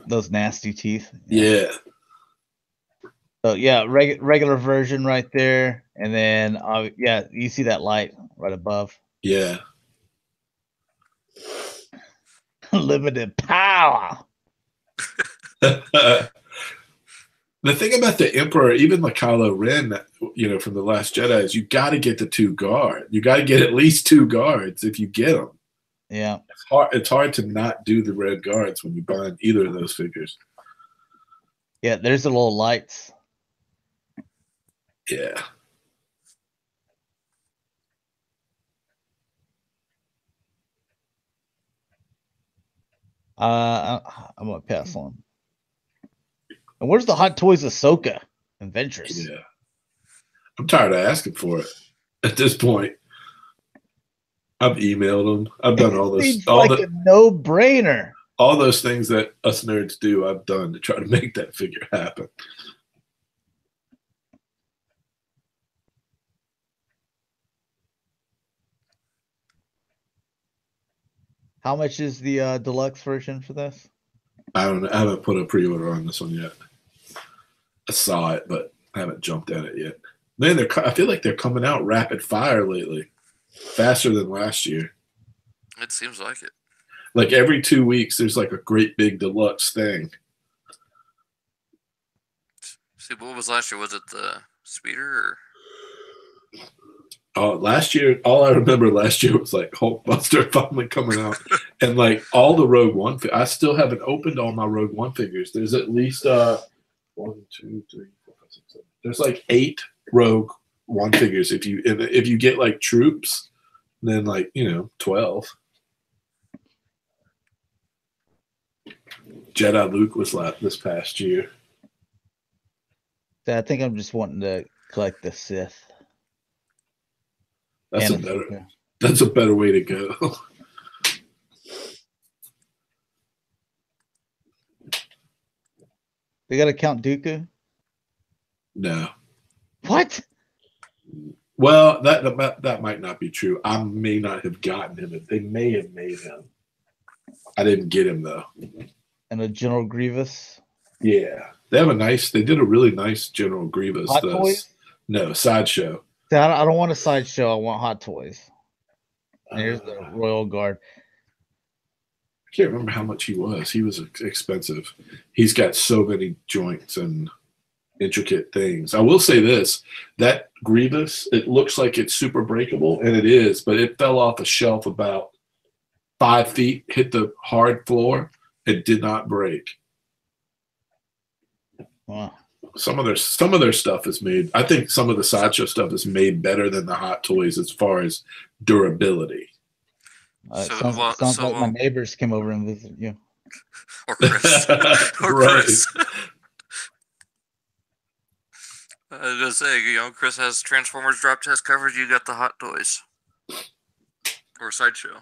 Those nasty teeth. Yeah. So yeah, regular version right there, and then yeah, you see that light right above. Yeah. Limited power. The thing about the Emperor, even like Kylo Ren, from The Last Jedi, is you got to get the 2 guards. You got to get at least 2 guards if you get them. Yeah. It's hard to not do the red guards when you buy either of those figures. Yeah, there's the little lights. Yeah. I'm gonna pass on. And where's the Hot Toys Ahsoka and Ventress? Yeah. I'm tired of asking for it at this point. I've emailed them. I've done all this. Seems like a no-brainer. All those things that us nerds do, I've done to try to make that figure happen. How much is the deluxe version for this? I haven't put a pre-order on this one yet. I saw it, but I haven't jumped at it yet. Man, I feel like they're coming out rapid fire lately, faster than last year. It seems like it. Like every 2 weeks, there's like a great big deluxe thing. See, what was last year? Was it the speeder? Last year, all I remember last year was like Hulkbuster finally coming out, and like all the Rogue One. I still haven't opened all my Rogue One figures. There's at least 1, 2, 3, 4, 5, 6, 7. There's like 8 Rogue One figures. If you get like troops, then like 12. Jedi Luke was this past year. I think I'm just wanting to collect the Sith. That's a better way to go. They got to Count Dooku? No. What? Well, that might not be true. I may not have gotten him. They may have made him. I didn't get him though. And a General Grievous? Yeah. They did a really nice General Grievous. Hot Toys? No, Sideshow. I don't want a Sideshow. I want Hot Toys. There's the Royal Guard. I can't remember how much he was. He was expensive. He's got so many joints and intricate things. I will say this, that Grievous, it looks like it's super breakable, and it is, but it fell off a shelf about 5 feet, hit the hard floor. It did not break. Wow. Some of their stuff is made. I think some of the Sideshow stuff is made better than the Hot Toys as far as durability. Sounds like my neighbors came over and visited you. Or Chris. Chris. I was just saying, Chris has Transformers drop test coverage. You got the Hot Toys or Sideshow.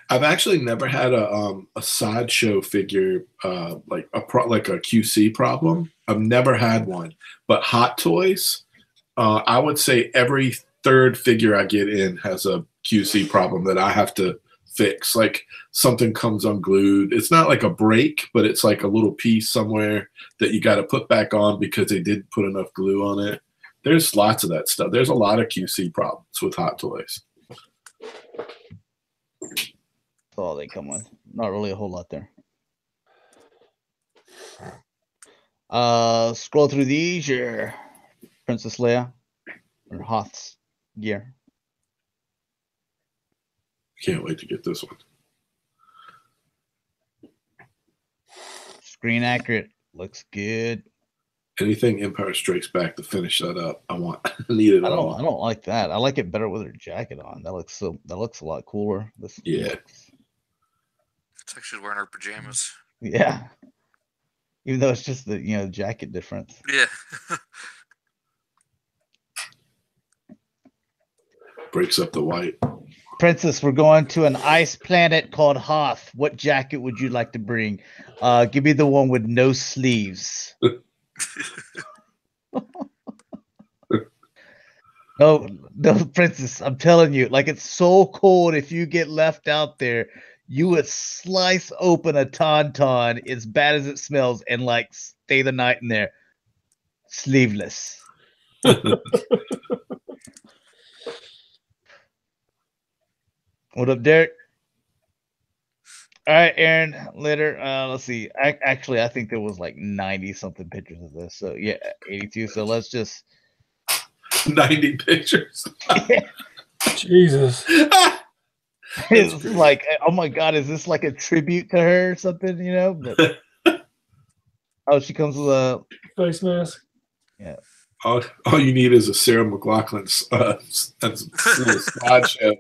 I've actually never had a Sideshow figure like a QC problem. I've never had one, but Hot Toys, I would say every third figure I get in has a QC problem that I have to fix. Like something comes unglued. It's not like a break, but it's like a little piece somewhere that you got to put back on because they didn't put enough glue on it. There's lots of that stuff. There's a lot of QC problems with Hot Toys. That's all they come with. Not really a whole lot there. Scroll through these. Your Princess Leia or Hoth's gear. Can't wait to get this one. Screen accurate. Looks good. Anything Empire Strikes Back to finish that up. I need it all. I don't like that. I like it better with her jacket on. That looks a lot cooler. It's like she's wearing her pajamas. Yeah. Even though it's just the jacket difference. Yeah. Breaks up the white. Princess, we're going to an ice planet called Hoth. What jacket would you like to bring? Give me the one with no sleeves. No, Princess, I'm telling you, like it's so cold. If you get left out there, you would slice open a tauntaun as bad as it smells and like stay the night in there. Sleeveless. What up, Derek? All right, Aaron, later. Let's see. Actually, I think there was like 90 something pictures of this. So yeah, 82. So let's just 90 pictures. Jesus. It's like, oh my God, is this like a tribute to her or something? But, oh, she comes with a face mask. Yeah. All you need is a Sarah McLachlan slideshow.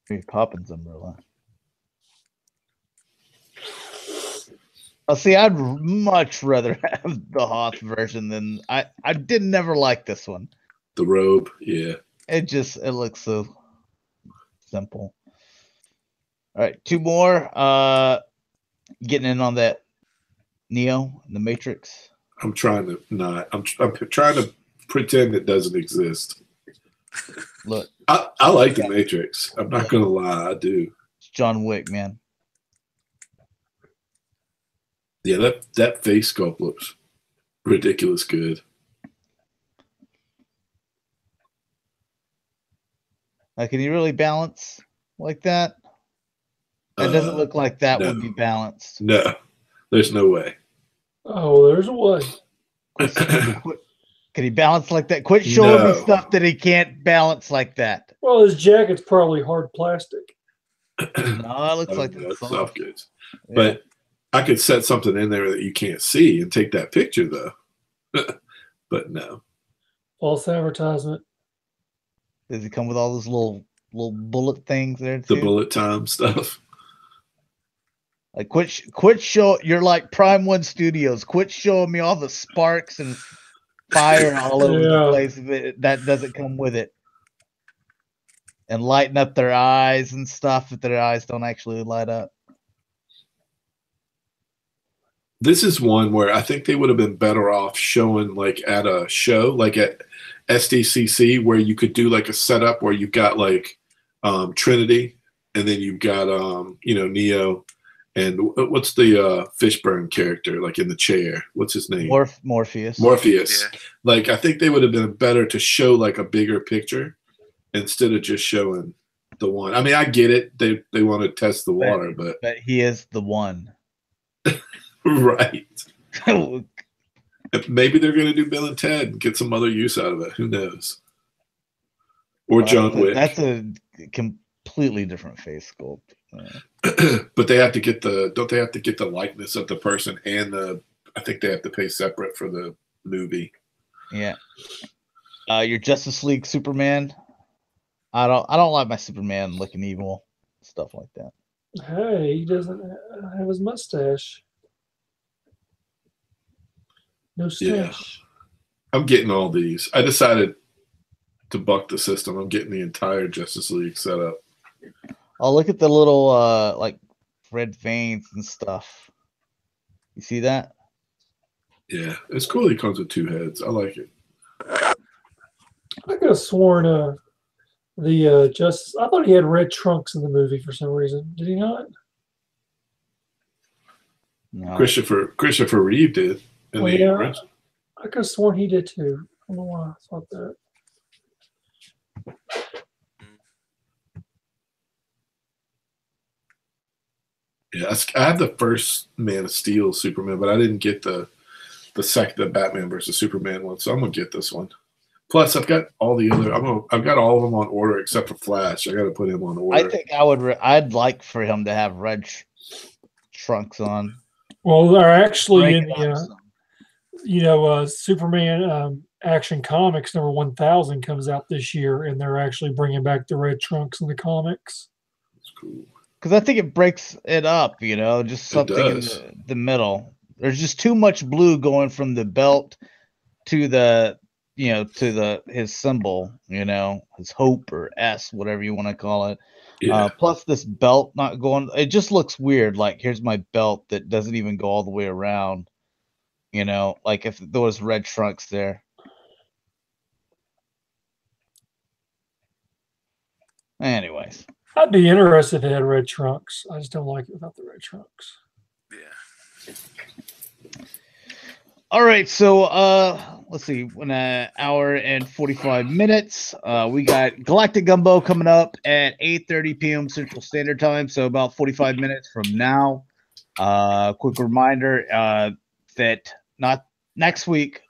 Mary Poppins umbrella. See, I'd much rather have the Hoth version than I did never like this one. The robe, yeah. It looks so simple. All right, 2 more. Getting in on that Neo in the Matrix. I'm trying to not. I'm trying to pretend it doesn't exist. Look, I like the Matrix. I'm not gonna lie, I do. It's John Wick, man. Yeah, that face sculpt looks ridiculous good. Can you really balance like that? It doesn't look like that would be balanced. No, there's no way. Oh, there's a way. Can he balance like that? Quit showing me stuff that he can't balance like that. Well, his jacket's probably hard plastic. No, it looks like it's soft. soft goods. Yeah. But I could set something in there that you can't see and take that picture, though. But no. False advertisement. Does he come with all those little bullet things there too? The bullet time stuff. Like quit show. You're like Prime One Studios. Quit showing me all the sparks and fire all over the place. That doesn't come with it. and lighten up their eyes and stuff if their eyes don't actually light up. This is one where I think they would have been better off showing like at a show, like at SDCC, where you could do like a setup where you've got like Trinity, and then you've got Neo, and what's the Fishburne character like in the chair? What's his name? Morpheus. Morpheus. Yeah. Like I think they would have been better to show like a bigger picture instead of just showing the one. I mean, I get it. They want to test the water, but he is the one. Right. Maybe they're going to do Bill and Ted and get some other use out of it. Who knows? Or John Wick. That's a completely different face sculpt. But they have to get don't they have to get the likeness of the person and I think they have to pay separate for the movie. Yeah. Your Justice League Superman. I don't like my Superman looking evil. Stuff like that. Hey, he doesn't have his mustache. No stash. Yeah. I'm getting all these. I decided to buck the system. I'm getting the entire Justice League set up. Oh, look at the little like red veins and stuff. You see that? Yeah, it's cool. He comes with two heads. I like it. I could have sworn the Justice. I thought he had red trunks in the movie for some reason. Did he not? No. Christopher Reeve did. Well, yeah, I could have sworn he did too. I don't know why I thought that. Yeah, I have the first Man of Steel Superman, but I didn't get the Batman versus Superman one, so I'm gonna get this one. Plus, I've got all the other. I've got all of them on order except for Flash. I got to put him on order. I think I'd like for him to have red trunks on. Well, they're actually in the Superman Action Comics number 1000 comes out this year, and they're actually bringing back the red trunks in the comics. That's cool. Because I think it breaks it up, just something in the middle. There's just too much blue going from the belt to the, his symbol, his hope or S, whatever you want to call it. Yeah. Plus this belt not going, it just looks weird. Like, here's my belt that doesn't even go all the way around. Like if there was red trunks there. Anyways. I'd be interested if it had red trunks. I just don't like it without the red trunks. Yeah. All right, so let's see, in an hour and 45 minutes, we got Galactic Gumbo coming up at 8:30 p.m. Central Standard Time, so about 45 minutes from now. Quick reminder that not next week,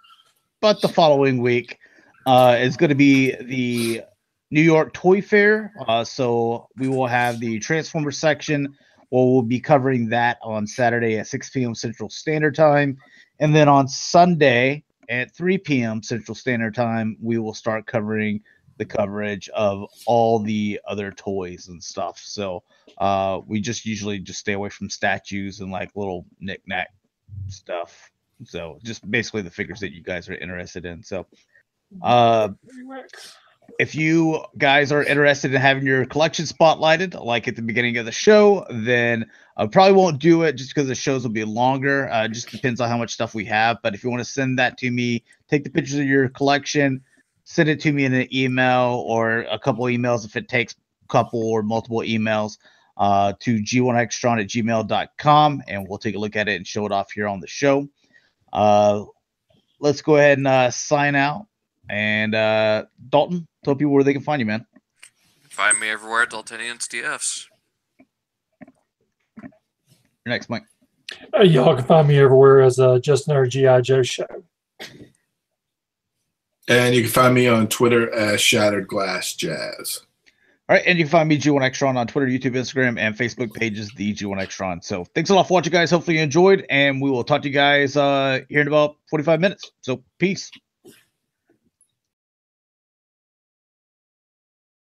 but the following week is going to be the New York Toy Fair. So we will have the Transformer section. We'll be covering that on Saturday at 6 p.m. Central Standard Time. And then on Sunday at 3 p.m. Central Standard Time, we will start covering the coverage of all the other toys and stuff. So we usually just stay away from statues and like little knick-knack stuff. So just basically the figures that you guys are interested in. So if you guys are interested in having your collection spotlighted, like at the beginning of the show, then I probably won't do it just because the shows will be longer. Just depends on how much stuff we have. But if you want to send that to me, take the pictures of your collection, send it to me in an email or a couple emails if it takes a couple or multiple emails to g1extron@gmail.com, and we'll take a look at it and show it off here on the show. Let's go ahead and sign out. And Dalton, tell people where they can find you, man. Find me everywhere, Daltonians DFs. You're next, Mike. Y'all can find me everywhere as Just Another G.I. Joe Show. And you can find me on Twitter as Shatrdglassjazz. All right, and you can find me, G1Xtron, on Twitter, YouTube, Instagram, and Facebook pages, the G1Xtron. So thanks a lot for watching, guys. Hopefully you enjoyed, and we will talk to you guys here in about 45 minutes. So peace.